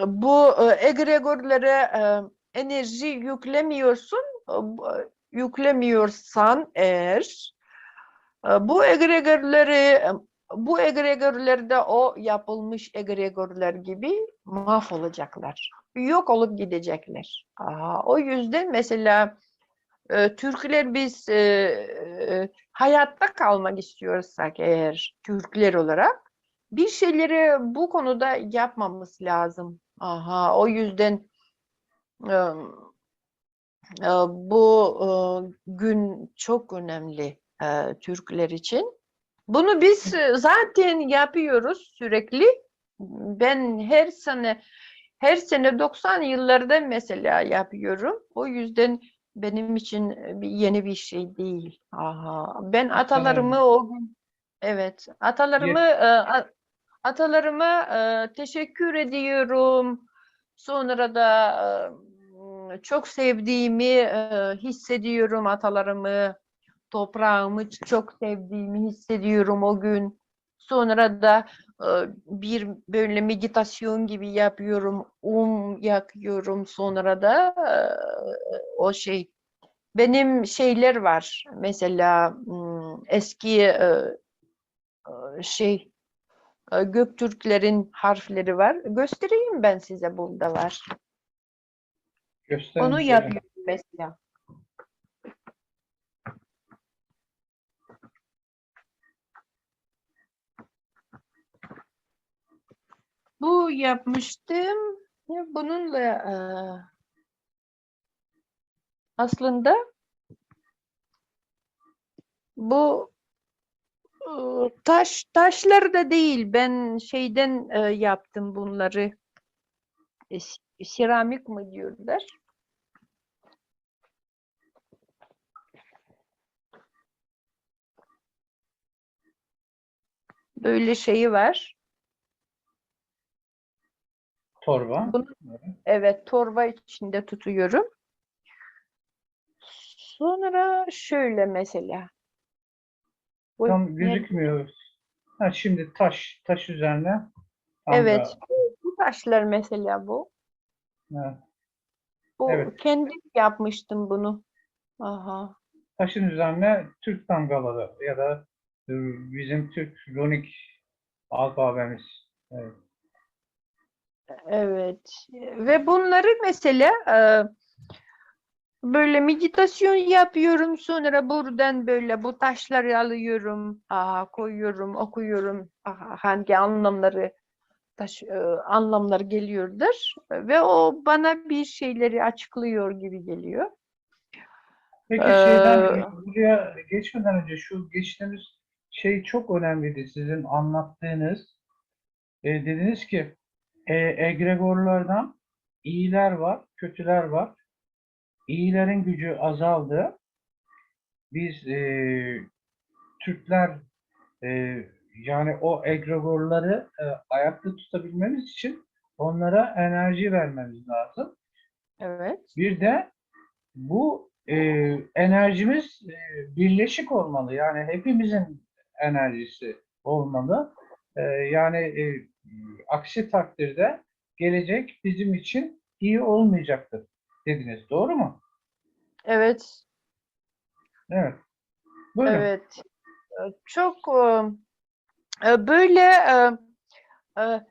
bu egregorlara enerji yüklemiyorsun, yüklemiyorsan eğer bu egregorları bu egregörler de o yapılmış egregörler gibi mahvolacaklar. Yok olup gidecekler. O yüzden mesela Türkler biz hayatta kalmak istiyorsak eğer Türkler olarak bir şeyleri bu konuda yapmamız lazım. O yüzden e, bu gün çok önemli Türkler için. Bunu biz zaten yapıyoruz sürekli. Ben her sene 90 yıllarda mesela yapıyorum. O yüzden benim için yeni bir şey değil. Ben Sana atalarımı o gün evet yet atalarıma teşekkür ediyorum. Sonra da çok sevdiğimi hissediyorum atalarımı. Toprağımı çok sevdiğimi hissediyorum o gün. Sonra da bir böyle meditasyon gibi yapıyorum. Yakıyorum. Sonra da o şey benim şeyler var. Mesela eski şey Göktürklerin harfleri var. Göstereyim ben size burada var. Onu gösterin buyurun. yapıyorum mesela. Bu yapmıştım. Bununla aslında bu taşlar da değil. Ben şeyden yaptım bunları. Seramik mi diyorlar? Böyle şeyi var. Torba. Bunu evet torba içinde tutuyorum. Sonra şöyle mesela. Oy, Tam nerede? gözükmüyor. Ha, şimdi taş üzerine Evet. tamga. Bu taşlar mesela bu. Ha, Bu evet. kendim yapmıştım bunu. Aha. Taşın üzerine Türk damgaları ya da bizim Türk runik alfabemiz. Evet. Evet. Ve bunları mesela böyle meditasyon yapıyorum. Sonra buradan böyle bu taşları alıyorum. Koyuyorum, okuyorum. Hangi anlamları geliyordur. Ve o bana bir şeyleri açıklıyor gibi geliyor. Peki Ee, buraya geçmeden önce şu geçtiğimiz şey çok önemliydi. Sizin anlattığınız. Dediniz ki egregorlardan iyiler var, kötüler var. İyilerin gücü azaldı. Biz Türkler e, yani o egregorları ayakta tutabilmemiz için onlara enerji vermemiz lazım. evet. Bir de bu enerjimiz birleşik olmalı. Yani hepimizin enerjisi olmalı. Yani aksi takdirde gelecek bizim için iyi olmayacaktır dediniz. Doğru mu? Evet. Evet. Buyurun. Evet. Çok böyle e,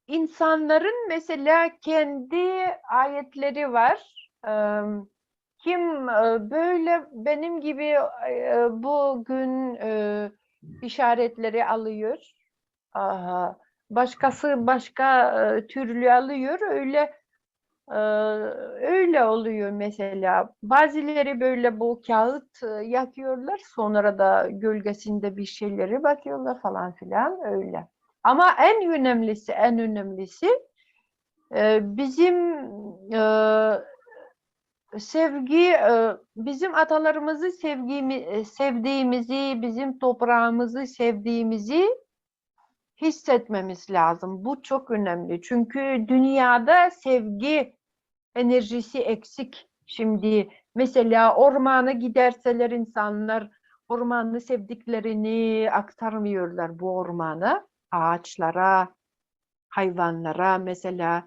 insanların mesela kendi ayetleri var. Kim böyle benim gibi bugün işaretleri alıyor. Başkası başka türlü alıyor. Ee, öyle oluyor mesela. Bazıları böyle bu kağıt yakıyorlar. Sonra da gölgesinde bir şeyleri bakıyorlar falan filan öyle. Ama en önemlisi bizim e, bizim atalarımızı sevdiğimizi, bizim toprağımızı sevdiğimizi hissetmemiz lazım. Bu çok önemli. Çünkü dünyada sevgi enerjisi eksik. Şimdi mesela ormana giderseler insanlar ormanı sevdiklerini aktarmıyorlar bu ormana, ağaçlara, hayvanlara mesela.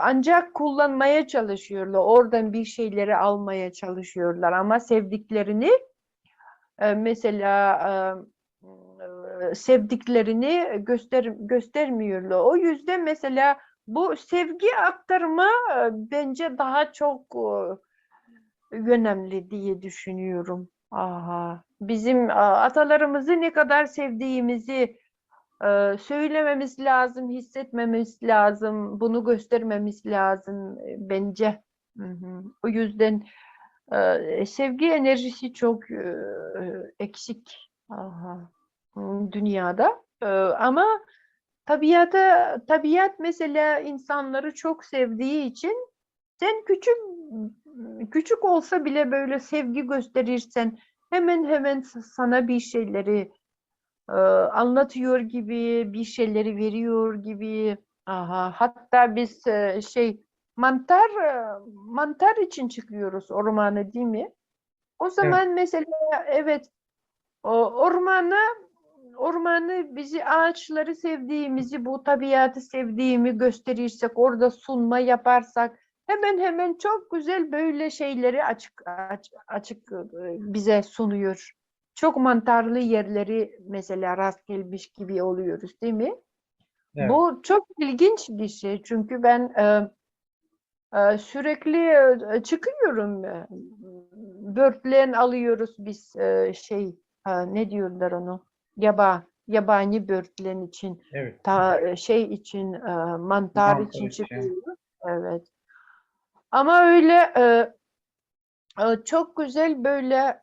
Ancak kullanmaya çalışıyorlar. Oradan bir şeyleri almaya çalışıyorlar ama sevdiklerini mesela sevdiklerini göstermiyorlar. O yüzden mesela bu sevgi aktarma bence daha çok önemli diye düşünüyorum. Aha. Bizim atalarımızı ne kadar sevdiğimizi söylememiz lazım, hissetmemiz lazım, bunu göstermemiz lazım bence. Hı hı. O yüzden sevgi enerjisi çok eksik aha, dünyada. Ama tabiat mesela insanları çok sevdiği için sen küçük olsa bile böyle sevgi gösterirsen hemen sana bir şeyleri anlatıyor gibi, bir şeyleri veriyor gibi. Aha, hatta biz mantar için çıkıyoruz ormana, değil mi? O Evet. zaman mesela evet, ormanı bizi, ağaçları sevdiğimizi, bu tabiatı sevdiğimi gösterirsek, orada sunma yaparsak hemen çok güzel böyle şeyleri açık bize sunuyor. Çok mantarlı yerleri mesela rast gelmiş gibi oluyoruz, değil mi? Evet. Bu çok ilginç bir şey çünkü ben sürekli çıkıyorum. Börtlen alıyoruz biz ne diyorlar onu? Yabani börtlen için, Evet. mantar Mantar için için. çıkıyoruz. Evet. Ama öyle çok güzel böyle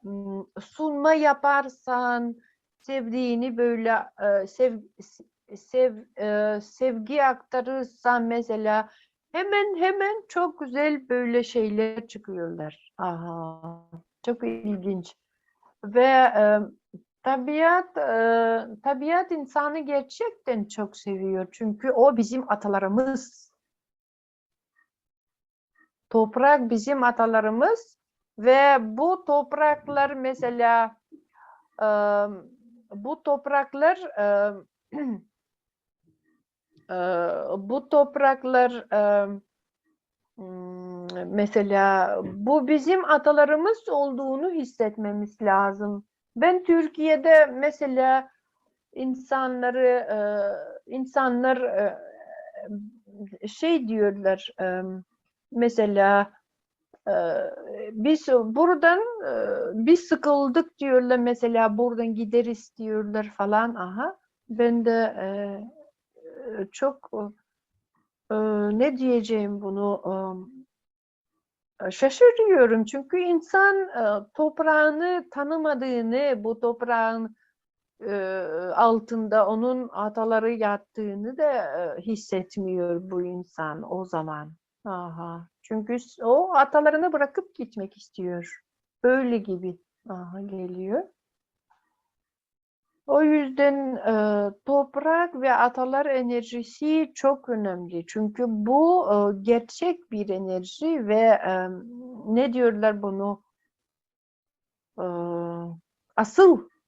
sunma yaparsan, sevdiğini böyle sevgi aktarırsan mesela hemen çok güzel böyle şeyler çıkıyorlar. Aha, çok ilginç. Ve tabiat insanı gerçekten çok seviyor. Çünkü o bizim atalarımız. Toprak bizim atalarımız ve bu topraklar mesela e, bu topraklar e, bu topraklar mesela bu bizim atalarımız olduğunu hissetmemiz lazım. Ben Türkiye'de mesela insanlar diyorlar, mesela biz buradan biz sıkıldık diyorlar, mesela buradan gideriz diyorlar falan. Aha, ben de çok ne diyeceğim bunu şaşırıyorum çünkü insan toprağını tanımadığını, bu toprağın altında onun ataları yattığını da hissetmiyor bu insan o zaman. Aha. Çünkü o atalarını bırakıp gitmek istiyor. Öyle gibi aha, geliyor. O yüzden toprak ve atalar enerjisi çok önemli. Çünkü bu gerçek bir enerji ve ne diyorlar bunu? E,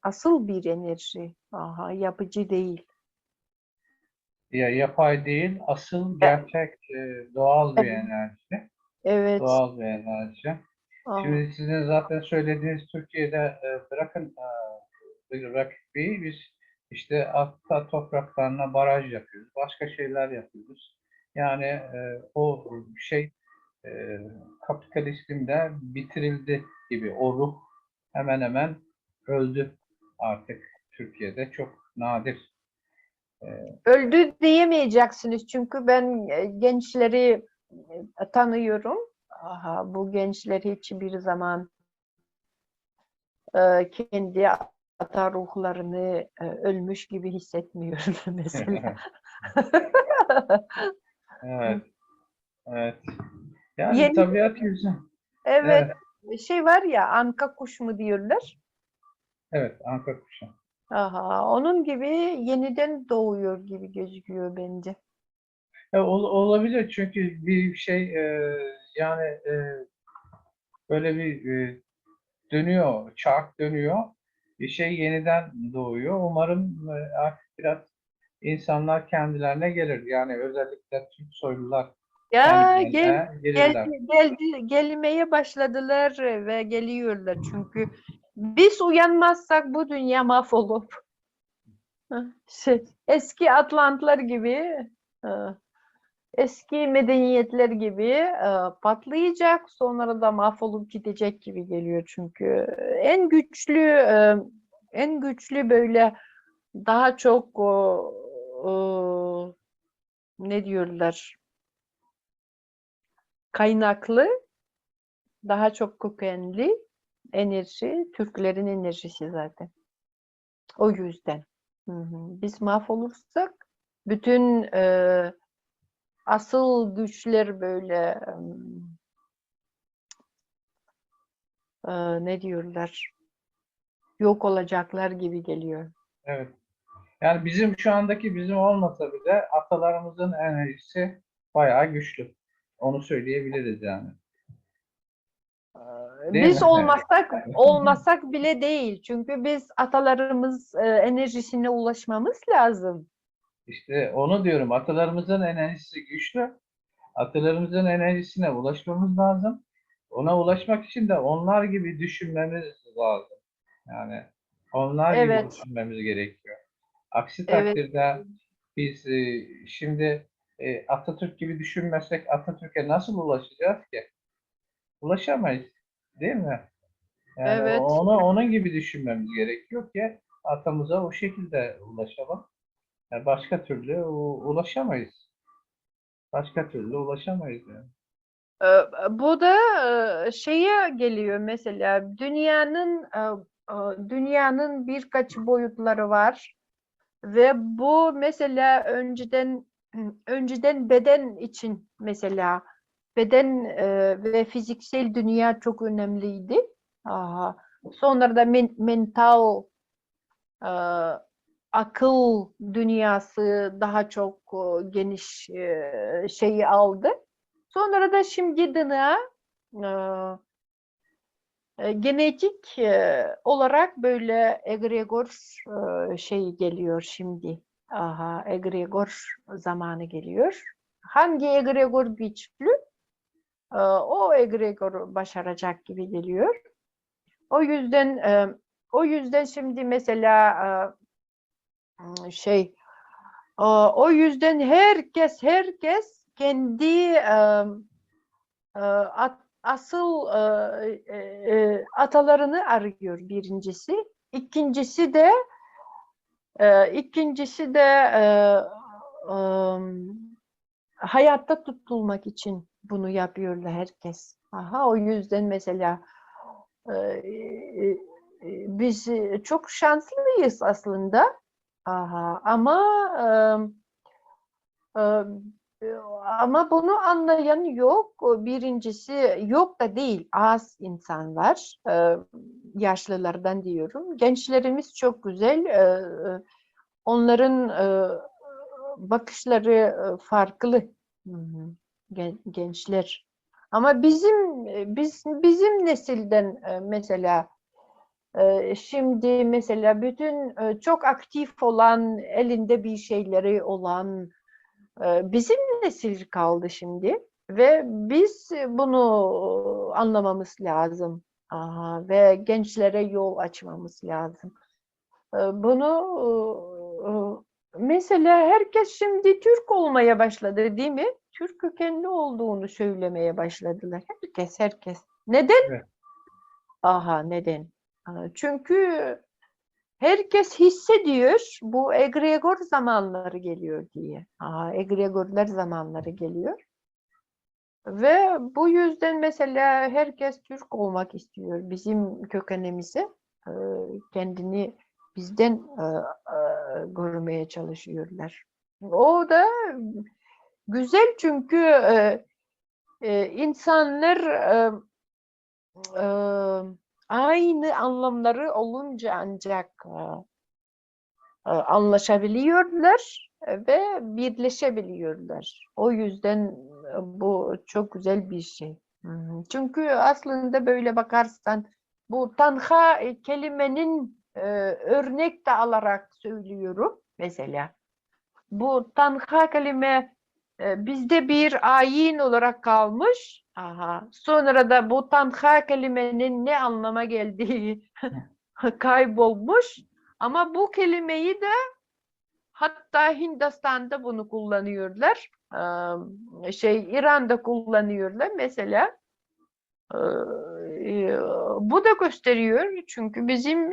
asıl bir enerji. Aha, yapıcı değil. Ya yapay değil, asıl E, gerçek doğal bir Evet. enerji. Evet. Doğal bir enerji. Aha. Şimdi sizin zaten söylediğiniz Türkiye'de bırakın bir rakibi, biz işte Akta topraklarına baraj yapıyoruz. Başka şeyler yapıyoruz. Yani o şey kapitalizmde bitirildi gibi. O ruh hemen hemen öldü artık Türkiye'de. Çok nadir. Öldü diyemeyeceksiniz çünkü ben gençleri tanıyorum. Aha, bu gençler hiçbir zaman kendi ata ruhlarını ölmüş gibi hissetmiyor mesela. Evet, evet. Yani Yeni, tabiat güzel. evet, Evet, var ya, anka kuş mu diyorlar? evet. Anka kuşu. Aha, onun gibi yeniden doğuyor gibi gözüküyor bence. Olabilir çünkü bir şey yani böyle bir dönüyor, çark dönüyor. Bir şey yeniden doğuyor. Umarım artık biraz insanlar kendilerine gelir. Yani özellikle Türk soylular Ya kendilerine gelirler. gelmeye başladılar ve geliyorlar çünkü biz uyanmazsak bu dünya mahvolur. Eski Atlantlar gibi, e, eski medeniyetler gibi patlayacak, sonra da mahvolup gidecek gibi geliyor çünkü en güçlü böyle daha çok ne diyorlar, kaynaklı, daha çok kökenli enerji Türklerin enerjisi zaten. O yüzden. Hı hı. Biz mahvolursak bütün asıl güçler böyle ne diyorlar, yok olacaklar gibi geliyor. Evet. Yani bizim olmasa bile atalarımızın enerjisi bayağı güçlü. Onu söyleyebiliriz yani. Değil Biz mi? olmasak bile değil. Çünkü biz atalarımız enerjisine ulaşmamız lazım. İşte onu diyorum. Atalarımızın enerjisi güçlü. Atalarımızın enerjisine ulaşmamız lazım. Ona ulaşmak için de onlar gibi düşünmemiz lazım. Yani onlar gibi Evet, düşünmemiz gerekiyor. Aksi evet, takdirde biz şimdi Atatürk gibi düşünmesek Atatürk'e nasıl ulaşacağız ki? Ulaşamayız. Değil mi? Yani evet. onun gibi düşünmemiz gerekiyor ki atamıza o şekilde ulaşalım. Yani başka türlü ulaşamayız. Başka türlü ulaşamayız yani. E, Bu da şeye geliyor, mesela dünyanın birkaç boyutları var ve bu mesela önceden beden için, mesela beden ve fiziksel dünya çok önemliydi. Aha. Sonra da mental, e, akıl dünyası daha çok geniş şeyi aldı. Sonra da şimdi de genetik olarak böyle egregor şey geliyor şimdi. Aha, egregor zamanı geliyor. Hangi egregor güçlü, o egregor başaracak gibi geliyor. O yüzden şimdi mesela şey, o yüzden herkes kendi asıl atalarını arıyor, birincisi. İkincisi de e, hayatta tutulmak için bunu yapıyorlar herkes. Aha, o yüzden mesela biz çok şanslıyız aslında. Aha, e, ama bunu anlayan yok. Birincisi, yok da değil, az insan var. Yaşlılardan diyorum. Gençlerimiz çok güzel. Onların bakışları farklı. Hı hı. Gençler. Ama bizim nesilden mesela şimdi mesela bütün çok aktif olan, elinde bir şeyleri olan bizim nesil kaldı şimdi ve biz bunu anlamamız lazım. Aha, ve gençlere yol açmamız lazım. Bunu mesela herkes şimdi Türk olmaya başladı, değil mi? Türk kökenli olduğunu söylemeye başladılar. Herkes. Neden? Evet. Aha, neden? Çünkü herkes hissediyor, bu egregor zamanları geliyor diye. Egregorlar zamanları geliyor. Ve bu yüzden mesela herkes Türk olmak istiyor. Bizim kökenimizi e, kendini bizden görmeye çalışıyorlar. O da güzel çünkü insanlar e, aynı anlamları olunca ancak anlaşabiliyorlar ve birleşebiliyorlar. O yüzden bu çok güzel bir şey. Çünkü aslında böyle bakarsan, bu tanha kelimenin örnek de alarak söylüyorum mesela. Bu tanha kelime bizde bir ayin olarak kalmış. Aha. Sonra da bu tanha kelimenin ne anlama geldiği kaybolmuş. Ama bu kelimeyi de Hatta Hindistan'da bunu kullanıyorlar. İran'da kullanıyorlar mesela. Bu da gösteriyor çünkü bizim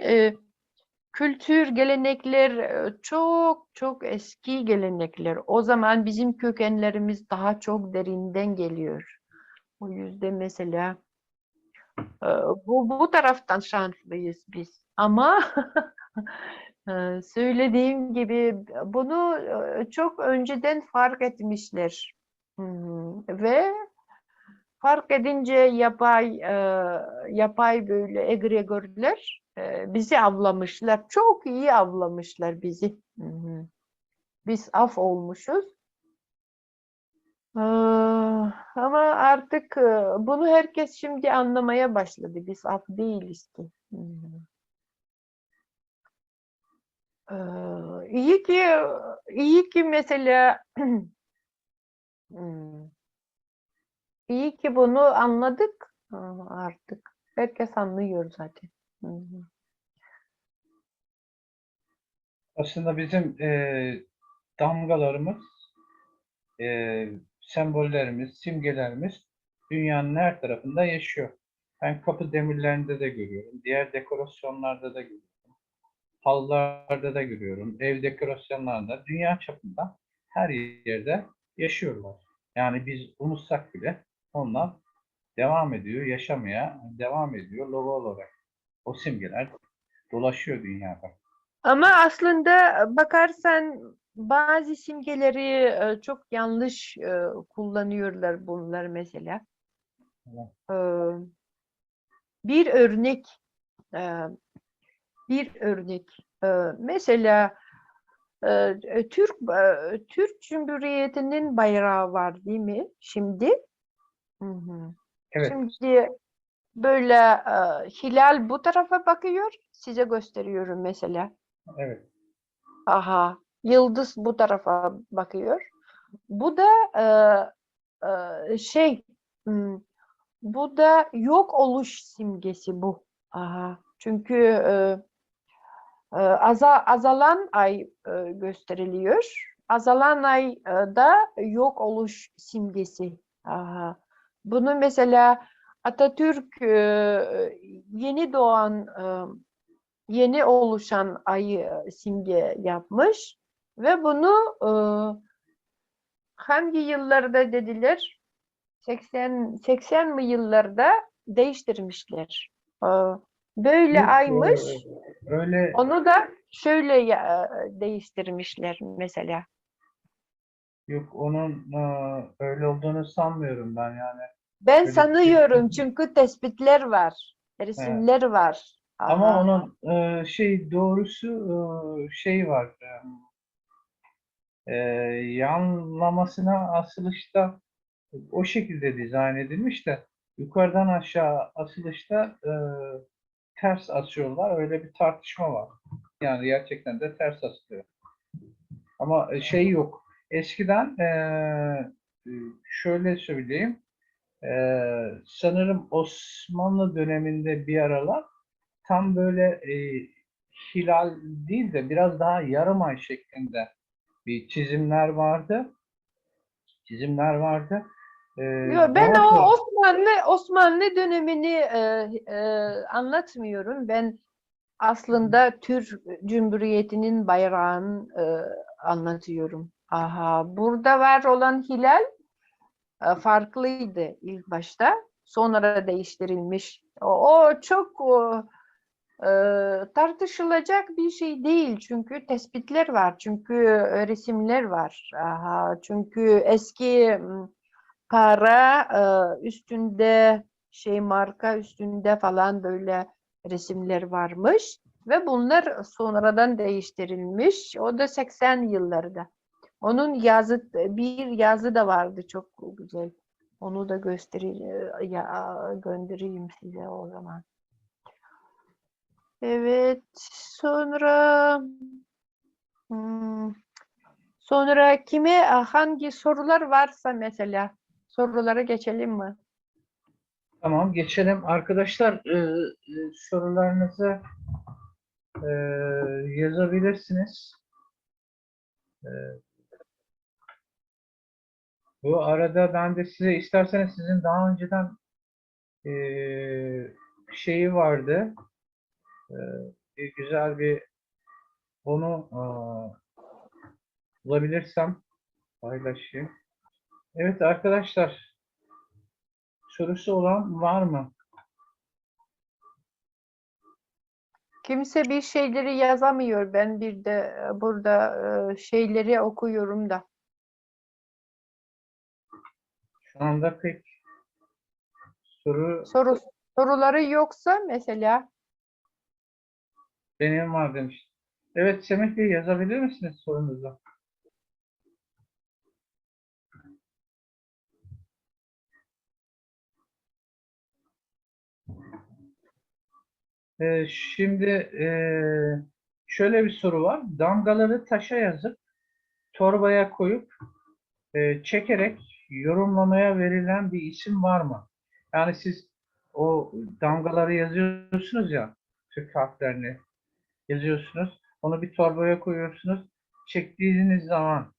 kültür, gelenekler çok çok eski gelenekler. O zaman bizim kökenlerimiz daha çok derinden geliyor. O yüzden mesela bu taraftan şanslıyız biz. Ama söylediğim gibi bunu çok önceden fark etmişler. Ve fark edince yapay böyle egregorlar bizi avlamışlar. Çok iyi avlamışlar bizi. Biz af olmuşuz. Ama artık bunu herkes şimdi anlamaya başladı. Biz af değiliz ki. İyi ki iyi ki mesela iyi ki bunu anladık artık. Herkes anlıyor zaten. Aslında bizim damgalarımız, sembollerimiz, simgelerimiz dünyanın her tarafında yaşıyor. Ben kapı demirlerinde de görüyorum, diğer dekorasyonlarda da görüyorum, halılarda da görüyorum, ev dekorasyonlarında, dünya çapında her yerde yaşıyorlar. Yani biz unutsak bile onlar devam ediyor, yaşamaya devam ediyor logo olarak. O simgeler dolaşıyor dünyada. Ama aslında bakarsan bazı simgeleri çok yanlış kullanıyorlar bunlar mesela. Evet. Bir örnek bir örnek mesela Türk Cumhuriyeti'nin bayrağı var değil mi? Şimdi. Hı hı. Evet, Şimdi böyle hilal bu tarafa bakıyor. Size gösteriyorum mesela. evet. Aha, yıldız bu tarafa bakıyor. Bu da şey, bu da yok oluş simgesi bu. Aha, çünkü azalan ay gösteriliyor. Azalan ay da yok oluş simgesi. Aha. Bunu mesela Atatürk yeni doğan yeni oluşan ayı simge yapmış ve bunu hangi yıllarda dediler? 80 mi yıllarda değiştirmişler. Böyle Yok, aymış. öyle Onu da şöyle değiştirmişler mesela. yok onun öyle olduğunu sanmıyorum ben yani. Ben Öyle bir şey. sanıyorum çünkü tespitler var, Evet. resimler var. Ama Aha. onun doğrusu şey var. E, Yanlamasına asılışta o şekilde dizayn edilmiş de yukarıdan aşağı asılışta ters asıyorlar. Öyle bir tartışma var. Yani gerçekten de ters asılıyor. Ama şey yok. Eskiden şöyle söyleyeyim. Sanırım Osmanlı döneminde bir aralar tam böyle hilal değil de biraz daha yarım ay şeklinde bir çizimler vardı. Çizimler vardı. Yo, ben Daha o sonra Osmanlı dönemini anlatmıyorum. Ben aslında Türk Cumhuriyeti'nin bayrağını anlatıyorum. Aha, burada var olan hilal farklıydı ilk başta. Sonra değiştirilmiş. O çok e, tartışılacak bir şey değil. Çünkü tespitler var. Çünkü resimler var. Aha, çünkü eski para üstünde marka üstünde falan böyle resimler varmış ve bunlar sonradan değiştirilmiş. O da 80 yıllarda. Onun bir yazı da vardı çok güzel. Onu da göndereyim size o zaman. Evet, sonra hmm, sonra hangi sorular varsa mesela sorulara geçelim mi? tamam geçelim. Arkadaşlar sorularınızı yazabilirsiniz. Bu arada ben de size isterseniz sizin daha önceden şeyi vardı. Güzel bir onu bulabilirsem paylaşayım. Evet arkadaşlar, sorusu olan var mı? Kimse bir şeyleri yazamıyor. Ben bir de burada şeyleri okuyorum da. Şu anda pek soru Soru soruları yoksa mesela benim var demiş. Evet Semih Bey, yazabilir misiniz sorunuzu? Şimdi şöyle bir soru var. Damgaları taşa yazıp torbaya koyup çekerek yorumlamaya verilen bir isim var mı? Yani siz o damgaları yazıyorsunuz ya, Türk harflerini yazıyorsunuz. Onu bir torbaya koyuyorsunuz. Çektiğiniz zaman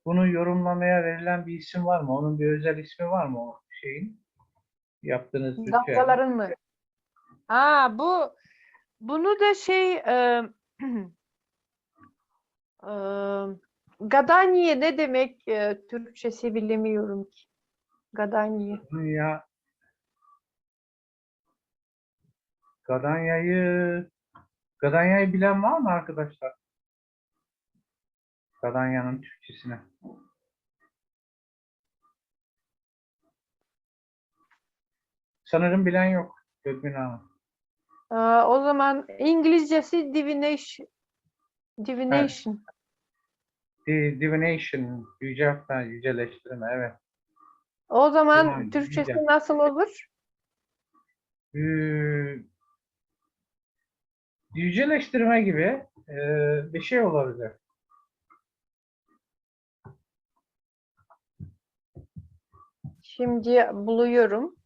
bunu yorumlamaya verilen bir isim var mı? Onun bir özel ismi var mı o şeyin? Yaptığınız ritüelin. damgaların mı? Ha, bunu da şey e, gadaniye ne demek Türkçesi bilemiyorum ki. Gadaniye. Ya Gadanya'yı Gadanya'yı bilen var mı arkadaşlar? Gadanya'nın Türkçesine. Sanırım bilen yok. Gökmen Hanım. O zaman İngilizcesi divination. Evet. Divination. Divination, yüceltme, yüceleştirme, evet. O zaman Yani, Türkçesi güzel. nasıl olur? Ee, yüceleştirme gibi bir şey olabilir. Şimdi buluyorum.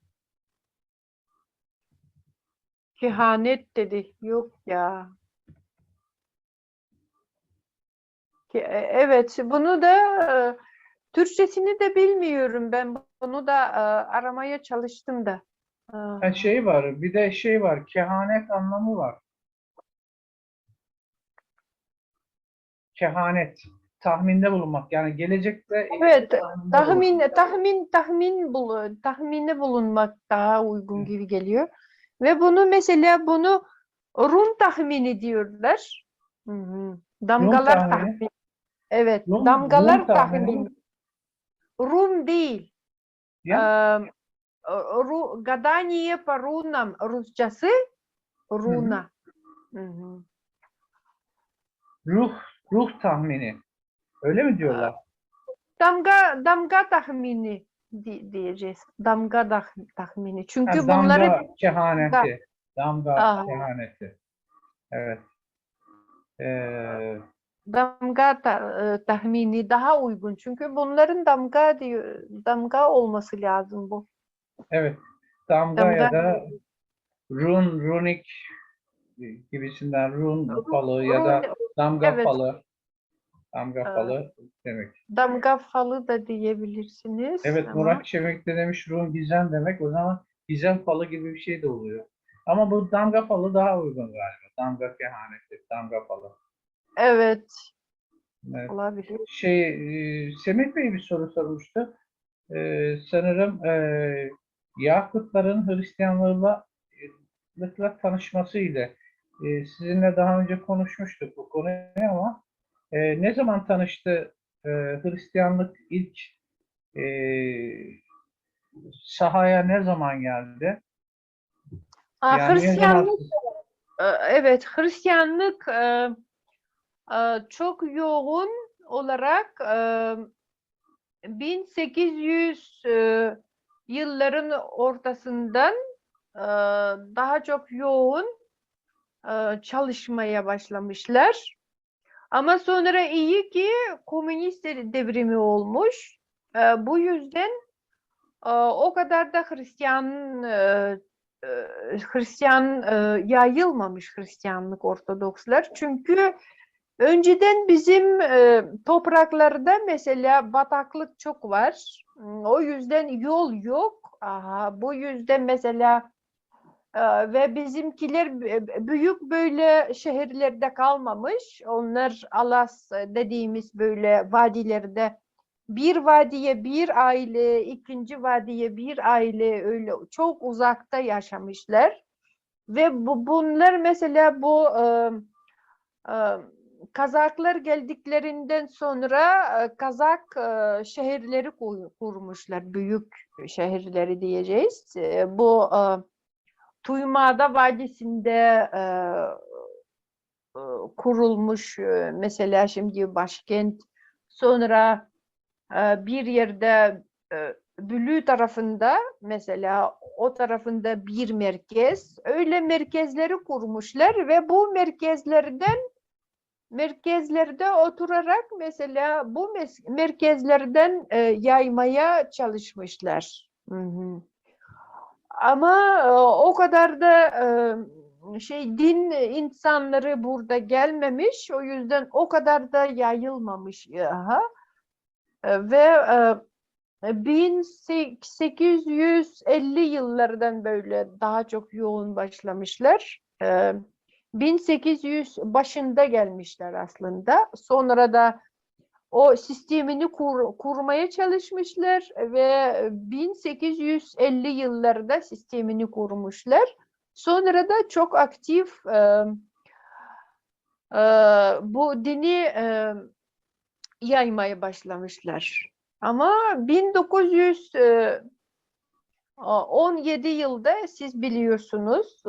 Kehanet dedi. Yok ya. Evet, bunu da Türkçesini de bilmiyorum. Ben bunu da aramaya çalıştım da. E, Ha, şey var, bir de şey var, kehanet anlamı var. Kehanet, tahminde bulunmak. Yani gelecekte Evet, tahminde bulunmak. tahminde bulunmak daha uygun gibi geliyor. Ve bunu mesela Rum tahmini diyorlar. Hı hı. Rum Damgalar tahmini, tahmini. Evet, Rum damgalar tahmini, tahmini. Rum değil. Ee, ya. Гадание по рунам. Rusçası Hı hı. runa. Hı hı. Ruh, ruh tahmini. Öyle mi diyorlar? Damga tahmini diyeceğiz. Tahmini. Ha, Çünkü bunları damga damga, kehaneti. Damga ah, kehaneti. Evet. Ee, tahmini daha uygun. Çünkü bunların damga olması lazım bu. evet. Damga Damga ya da runik gibisinden run falı ya run, da damga evet, falı. Damga falı demek. damga falı da diyebilirsiniz Evet, ama Murat Çevik de demiş run gizem demek. O zaman gizem falı gibi bir şey de oluyor. Ama bu damga falı daha uygun galiba. Damga kehaneti, damga falı. evet, Evet. olabilir. Semih Bey bir soru sormuştu. Sanırım Yakutların Hristiyanlıkla tanışması ile sizinle daha önce konuşmuştuk bu konuyu ama ne zaman tanıştı Hristiyanlık ilk e, sahaya ne zaman geldi? Yani ne zaman Hristiyanlık, evet, Hristiyanlık çok yoğun olarak 1800 yılların ortasından e, daha çok yoğun çalışmaya başlamışlar. Ama sonra iyi ki komünist devrimi olmuş. Bu yüzden o kadar da Hristiyan yayılmamış Hristiyanlık Ortodokslar. Çünkü Önceden bizim topraklarda mesela bataklık çok var. O yüzden yol yok. Aha, bu yüzden mesela ve bizimkiler büyük böyle şehirlerde kalmamış. Onlar Alas dediğimiz böyle vadilerde bir vadiye bir aile, ikinci vadiye bir aile öyle çok uzakta yaşamışlar. Ve bunlar mesela bu e, Kazaklar geldiklerinden sonra Kazak şehirleri kurmuşlar. Büyük şehirleri diyeceğiz. Bu Tuymada Vadisi'nde e, kurulmuş mesela şimdi başkent. Sonra bir yerde Bülü tarafında mesela o tarafında bir merkez. Öyle merkezleri kurmuşlar ve bu merkezlerde oturarak mesela bu merkezlerden yaymaya çalışmışlar. Hı hı. Ama o kadar da din insanları burada gelmemiş. O yüzden o kadar da yayılmamış. Aha. Ve 1850 yıllardan böyle daha çok yoğun başlamışlar. 1800 başında gelmişler aslında. Sonra da o sistemini kurmaya çalışmışlar ve 1850 yıllarda sistemini kurmuşlar. Sonra da çok aktif bu dini yaymaya başlamışlar. Ama 1917 yılda siz biliyorsunuz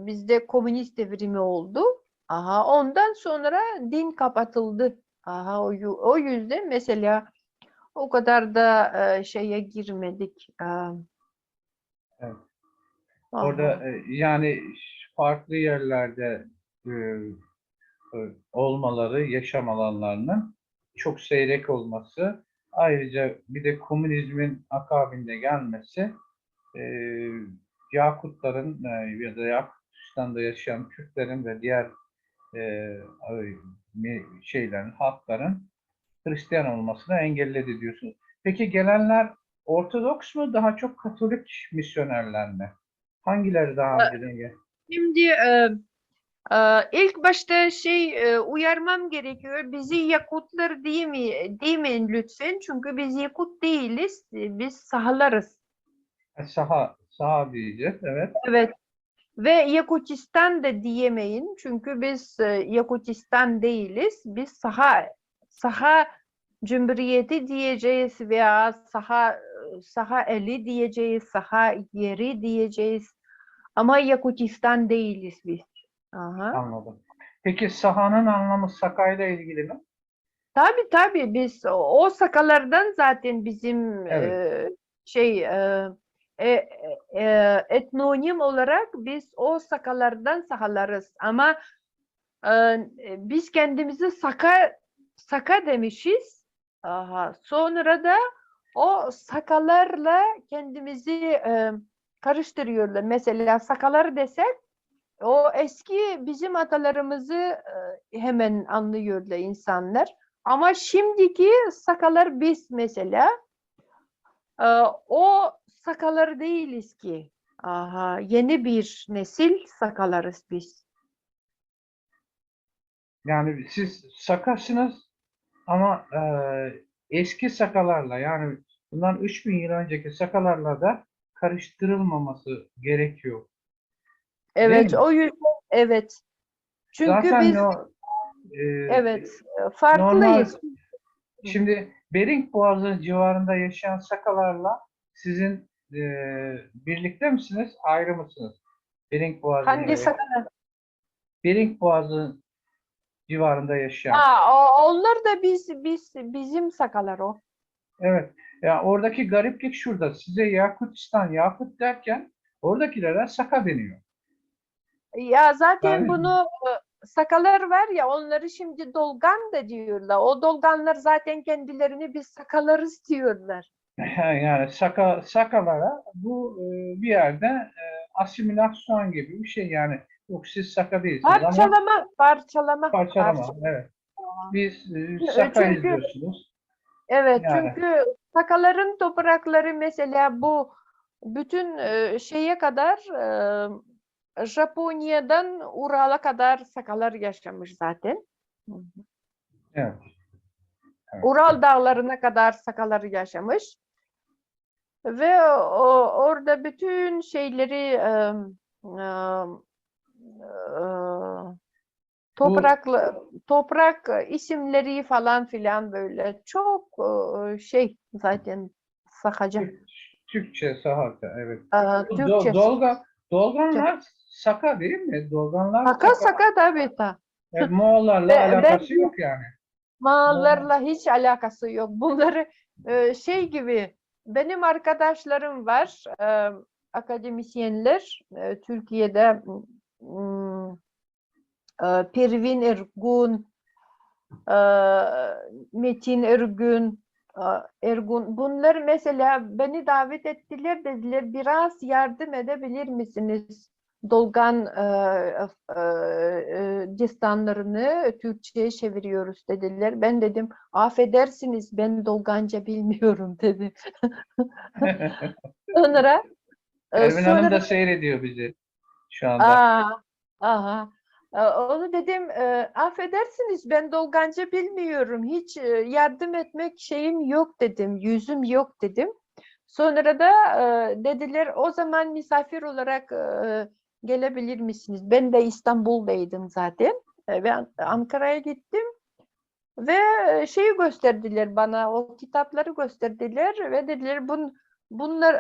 bizde komünist devrimi oldu. Aha, ondan sonra din kapatıldı. Aha, o yüzden mesela o kadar da şeye girmedik. Evet. Aha. Orada yani farklı yerlerde e, olmaları, yaşam alanlarının çok seyrek olması, ayrıca bir de komünizmin akabinde gelmesi, e, Yakutların ya da Yakutistan'da yaşayan Kürtlerin ve diğer şeylerin, halkların Hristiyan olmasını engelledi diyorsunuz. Peki gelenler Ortodoks mu, daha çok Katolik misyonerler mi? Hangileri daha önceden geldi? Şimdi ilk başta uyarmam gerekiyor. Bizi Yakutlar demeyin lütfen. Çünkü biz Yakut değiliz. Biz Sahalarız. Saha diyeceğiz, evet. Evet. Ve Yakutistan da diyemeyin. Çünkü biz Yakutistan değiliz. Biz Saha Cumhuriyeti diyeceğiz veya Saha eli diyeceğiz, Saha yeri diyeceğiz. Ama Yakutistan değiliz biz. Aha. Anladım. Peki sahanın anlamı sakayla ilgili mi? Tabii biz o sakalardan zaten bizim Evet. şey e, etnonim olarak biz o sakalardan sahalarız. Ama biz kendimizi saka demişiz. Aha. Sonra da o sakalarla kendimizi karıştırıyorlar. Mesela sakalar desek o eski bizim atalarımızı hemen anlıyorlar insanlar. Ama şimdiki sakalar biz mesela e, o sakalar değiliz ki. Aha, yeni bir nesil sakalarız biz. Yani siz sakasınız ama eski sakalarla, yani bundan 3000 yıl önceki sakalarla da karıştırılmaması gerekiyor. Değil Evet, mi? o yüzden evet. Çünkü Zaten biz e, evet normal, farklıyız. şimdi Bering Boğazı civarında yaşayan sakalarla sizin birlikte misiniz, ayrı mısınız? Bering Boğazı'nda Hangi yaşayan. sakalar? Bering Boğazı civarında yaşayan. Onlar da bizim sakalar o. Evet. Ya oradaki gariplik şurada. Size Yakutistan, Yakut derken oradakilere Saka deniyor. Ya zaten Yani bunu sakalar var ya onları şimdi dolgan da diyorlar. O dolganlar zaten kendilerini biz sakalarız diyorlar. yani Sakalara bu bir yerde asimilasyon gibi bir şey yani. Yok, siz Saka değilsiniz ama Parçalama. parçalama. Evet. biz Saka Çünkü izliyorsunuz. evet, Yani çünkü Sakaların toprakları mesela bu bütün şeye kadar Japonya'dan Ural'a kadar Sakalar yaşamış zaten. evet, evet. Ural dağlarına kadar Sakalar yaşamış ve orada bütün şeyleri Bu toprak isimleri falan filan böyle çok şey zaten Sakaca, Türkçe Sahaka, evet. Bu Türkçe. Dolganlar Saka değil mi? Dolganlar Saka Saka. Saka tabii ta. Moğollarla Ben alakası yok yani. Moğol. Mağarlarla hiç alakası yok. Bunları şey gibi benim arkadaşlarım var, akademisyenler Türkiye'de, m, Pervin Ergun, e, Metin Ergün, Ergun. Bunlar mesela beni davet ettiler, dediler biraz yardım edebilir misiniz? Dolgan destanlarını Türkçe'ye çeviriyoruz dediler. Ben dedim affedersiniz ben Dolganca bilmiyorum dedim. Sonra Ermin Hanım sonra da seyrediyor bizi şu anda. aa, aha. Onu dedim, affedersiniz ben Dolganca bilmiyorum. Hiç yardım etmek şeyim yok dedim. Yüzüm yok dedim. Sonra da dediler o zaman misafir olarak gelebilir misiniz? Ben de İstanbul'daydım zaten. Ben Ankara'ya gittim ve şeyi gösterdiler bana, o kitapları gösterdiler ve dediler bunlar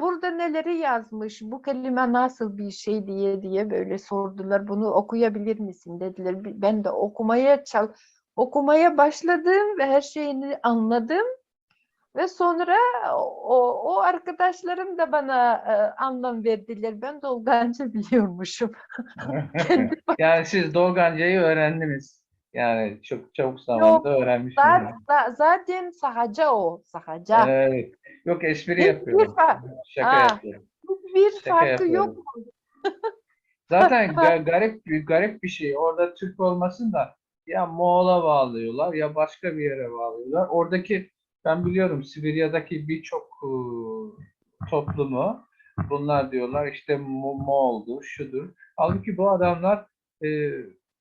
burada neleri yazmış, bu kelime nasıl bir şey diye böyle sordular. Bunu okuyabilir misin dediler. Ben de okumaya başladım ve her şeyini anladım. Ve sonra o arkadaşlarım da bana anlam verdiler. Ben Dolgancı biliyormuşum. Kendi Yani siz Dolgancayı öğrendiniz. Yani çok çabuk zamanda yok. öğrenmişsiniz. Zaten sahaca o. Sahaca. Evet. Yok, espri Hiçbir, yapıyorum. fa Şaka Aa, yapıyorum. hiçbir Şaka farkı yok. yapıyorum. Zaten garip bir şey. Orada Türk olmasın da ya Moğol'a bağlıyorlar ya başka bir yere bağlıyorlar. Oradaki ben biliyorum Sibirya'daki birçok toplumu bunlar diyorlar işte Moğol'dur, şudur. Halbuki bu adamlar e,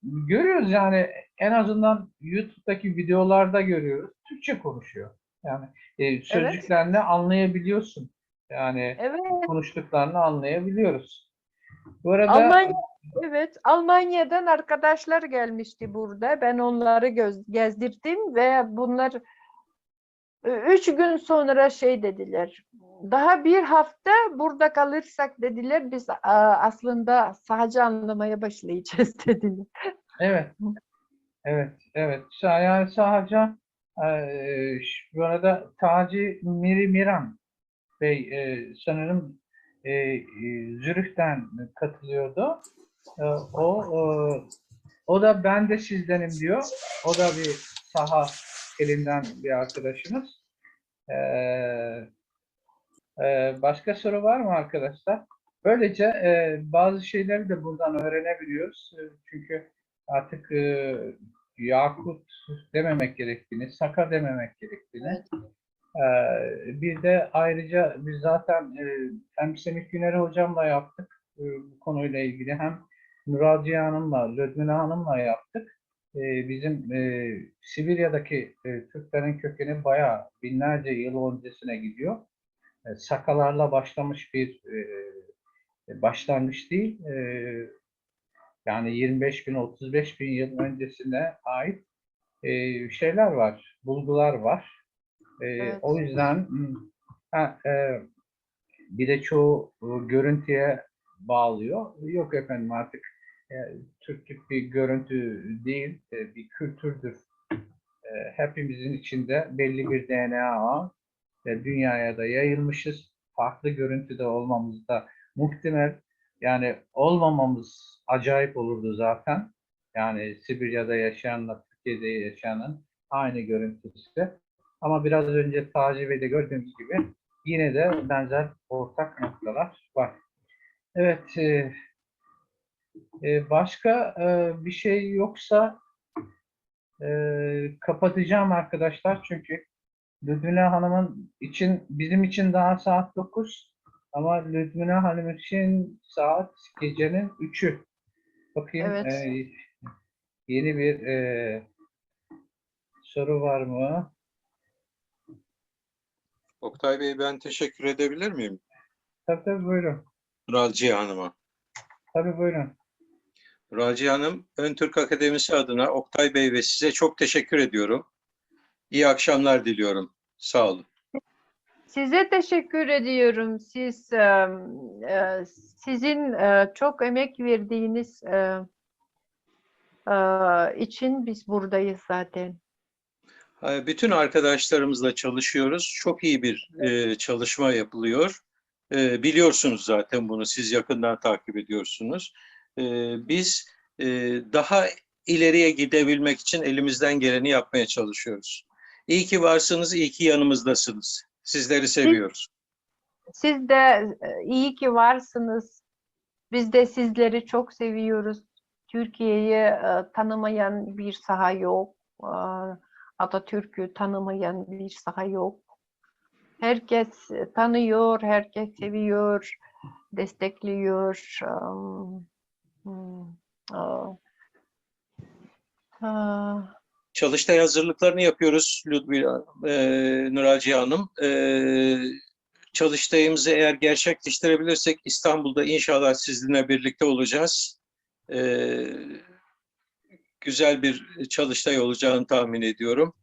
görüyoruz yani en azından YouTube'daki videolarda görüyoruz. Türkçe konuşuyor. Yani Evet. sözcüklerini anlayabiliyorsun. Yani Evet. konuştuklarını anlayabiliyoruz. Bu arada Almanya, evet. Almanya'dan arkadaşlar gelmişti burada. Ben onları gezdirdim ve bunlar 3 gün sonra şey dediler. Daha bir hafta burada kalırsak dediler biz aslında sadece anlamaya başlayacağız dediler. evet, evet, evet. Yani sadece bu arada Taci Miri Miran Bey sanırım Zürih'ten katılıyordu. O da ben de sizdenim diyor. O da bir saha elinden bir arkadaşımız. E, Başka soru var mı arkadaşlar? Böylece bazı şeyleri de buradan öğrenebiliyoruz. Çünkü artık Yakut dememek gerektiğini, Saka dememek gerektiğini. Evet. Bir de ayrıca biz zaten hem Semih Güner hocamla yaptık bu konuyla ilgili hem Nuraciye Hanım'la, Lüdmine Hanım'la yaptık. Bizim Sibirya'daki Türklerin kökeni bayağı binlerce yıl öncesine gidiyor. Sakalarla başlamış bir başlangıç değil. Yani 25 bin, 35 bin yıl öncesine ait şeyler var, bulgular var. O Evet. yüzden ha, bir de çoğu görüntüye bağlıyor. Yok efendim artık e, Türklük bir görüntü değil, bir kültürdür. Hepimizin içinde belli bir DNA var ve dünyaya da yayılmışız. Farklı görüntüde olmamız da muhtemel. Yani olmamamız acayip olurdu zaten. Yani Sibirya'da yaşayanla Türkiye'de yaşayanın aynı görüntüsü. Ama biraz önce Taci Bey'de gördüğümüz gibi yine de benzer ortak noktalar var. Evet, başka bir şey yoksa kapatacağım arkadaşlar çünkü Lüdmila Hanım'ın için bizim için daha saat 9 ama Lüdmila Hanım için saat gecenin 3'ü. Bakayım Evet. yeni bir soru var mı? Oktay Bey, ben teşekkür edebilir miyim? Tabii buyurun. Raciye Hanım'a. Tabii buyurun. Raciye Hanım, Ön Türk Akademisi adına Oktay Bey ve size çok teşekkür ediyorum. İyi akşamlar diliyorum. Sağ olun. Size teşekkür ediyorum. Sizin çok emek verdiğiniz için biz buradayız zaten. Bütün arkadaşlarımızla çalışıyoruz. Çok iyi bir çalışma yapılıyor. Biliyorsunuz zaten bunu, siz yakından takip ediyorsunuz. Biz daha ileriye gidebilmek için elimizden geleni yapmaya çalışıyoruz. İyi ki varsınız, iyi ki yanımızdasınız. Sizleri seviyoruz. Siz de iyi ki varsınız. Biz de sizleri çok seviyoruz. Türkiye'yi tanımayan bir saha yok. Atatürk'ü tanımayan bir saha yok. Herkes tanıyor, herkes seviyor, destekliyor. Hmm, aa, aa, Çalıştay hazırlıklarını yapıyoruz Ludmila, Nuraciye Hanım. Çalıştayımızı eğer gerçekleştirebilirsek İstanbul'da inşallah sizinle birlikte olacağız. Güzel bir çalıştay olacağını tahmin ediyorum.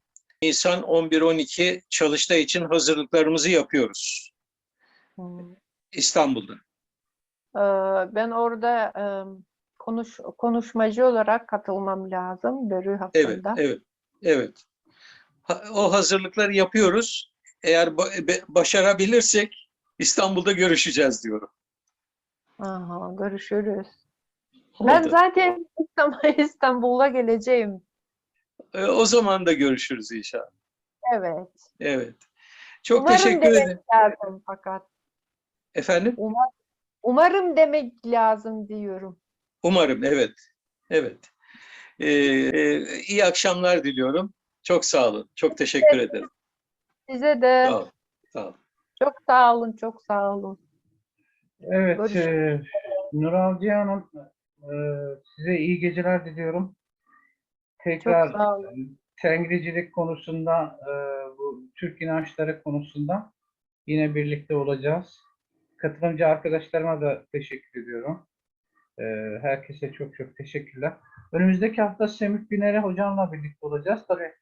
Nisan 11-12 çalıştay için hazırlıklarımızı yapıyoruz hmm. İstanbul'da. Ben orada konuşmacı olarak katılmam lazım börü Evet, hakkında. evet, evet. O hazırlıkları yapıyoruz. Eğer başarabilirsek İstanbul'da görüşeceğiz diyorum. Aha, görüşürüz. Ben Oldu. zaten İstanbul'a geleceğim. O zaman da görüşürüz inşallah. Evet. Evet. Çok Umarım teşekkür demek ederim. lazım fakat. Efendim? Umarım demek lazım diyorum. Umarım, evet. Evet. İyi akşamlar diliyorum. Çok sağ olun. Çok teşekkür ederim. Size de Sağ olun. Sağ olun. çok sağ olun, çok sağ olun. Evet, Görüşürüz. Nuralciye Hanım, size iyi geceler diliyorum. Çok Tekrar sağ olun. Tengricilik konusunda, bu Türk inançları konusunda yine birlikte olacağız. Katılımcı arkadaşlarıma da teşekkür ediyorum. Herkese çok çok teşekkürler. Önümüzdeki hafta Semih Güner'i hocamla birlikte olacağız. Tabii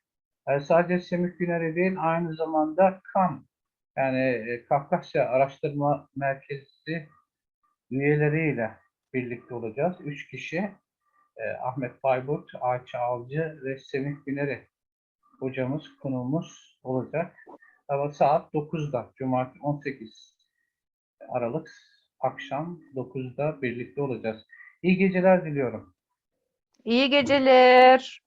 sadece Semih Güner'i değil, aynı zamanda KAM, yani Kafkasya Araştırma Merkezi üyeleriyle birlikte olacağız. 3 kişi, Ahmet Bayburt, Ayça Avcı ve Semih Güner'i hocamız, konuğumuz olacak. Ama saat 9'da, Cumartesi 18 Aralık akşam 9'da birlikte olacağız. İyi geceler diliyorum. İyi geceler.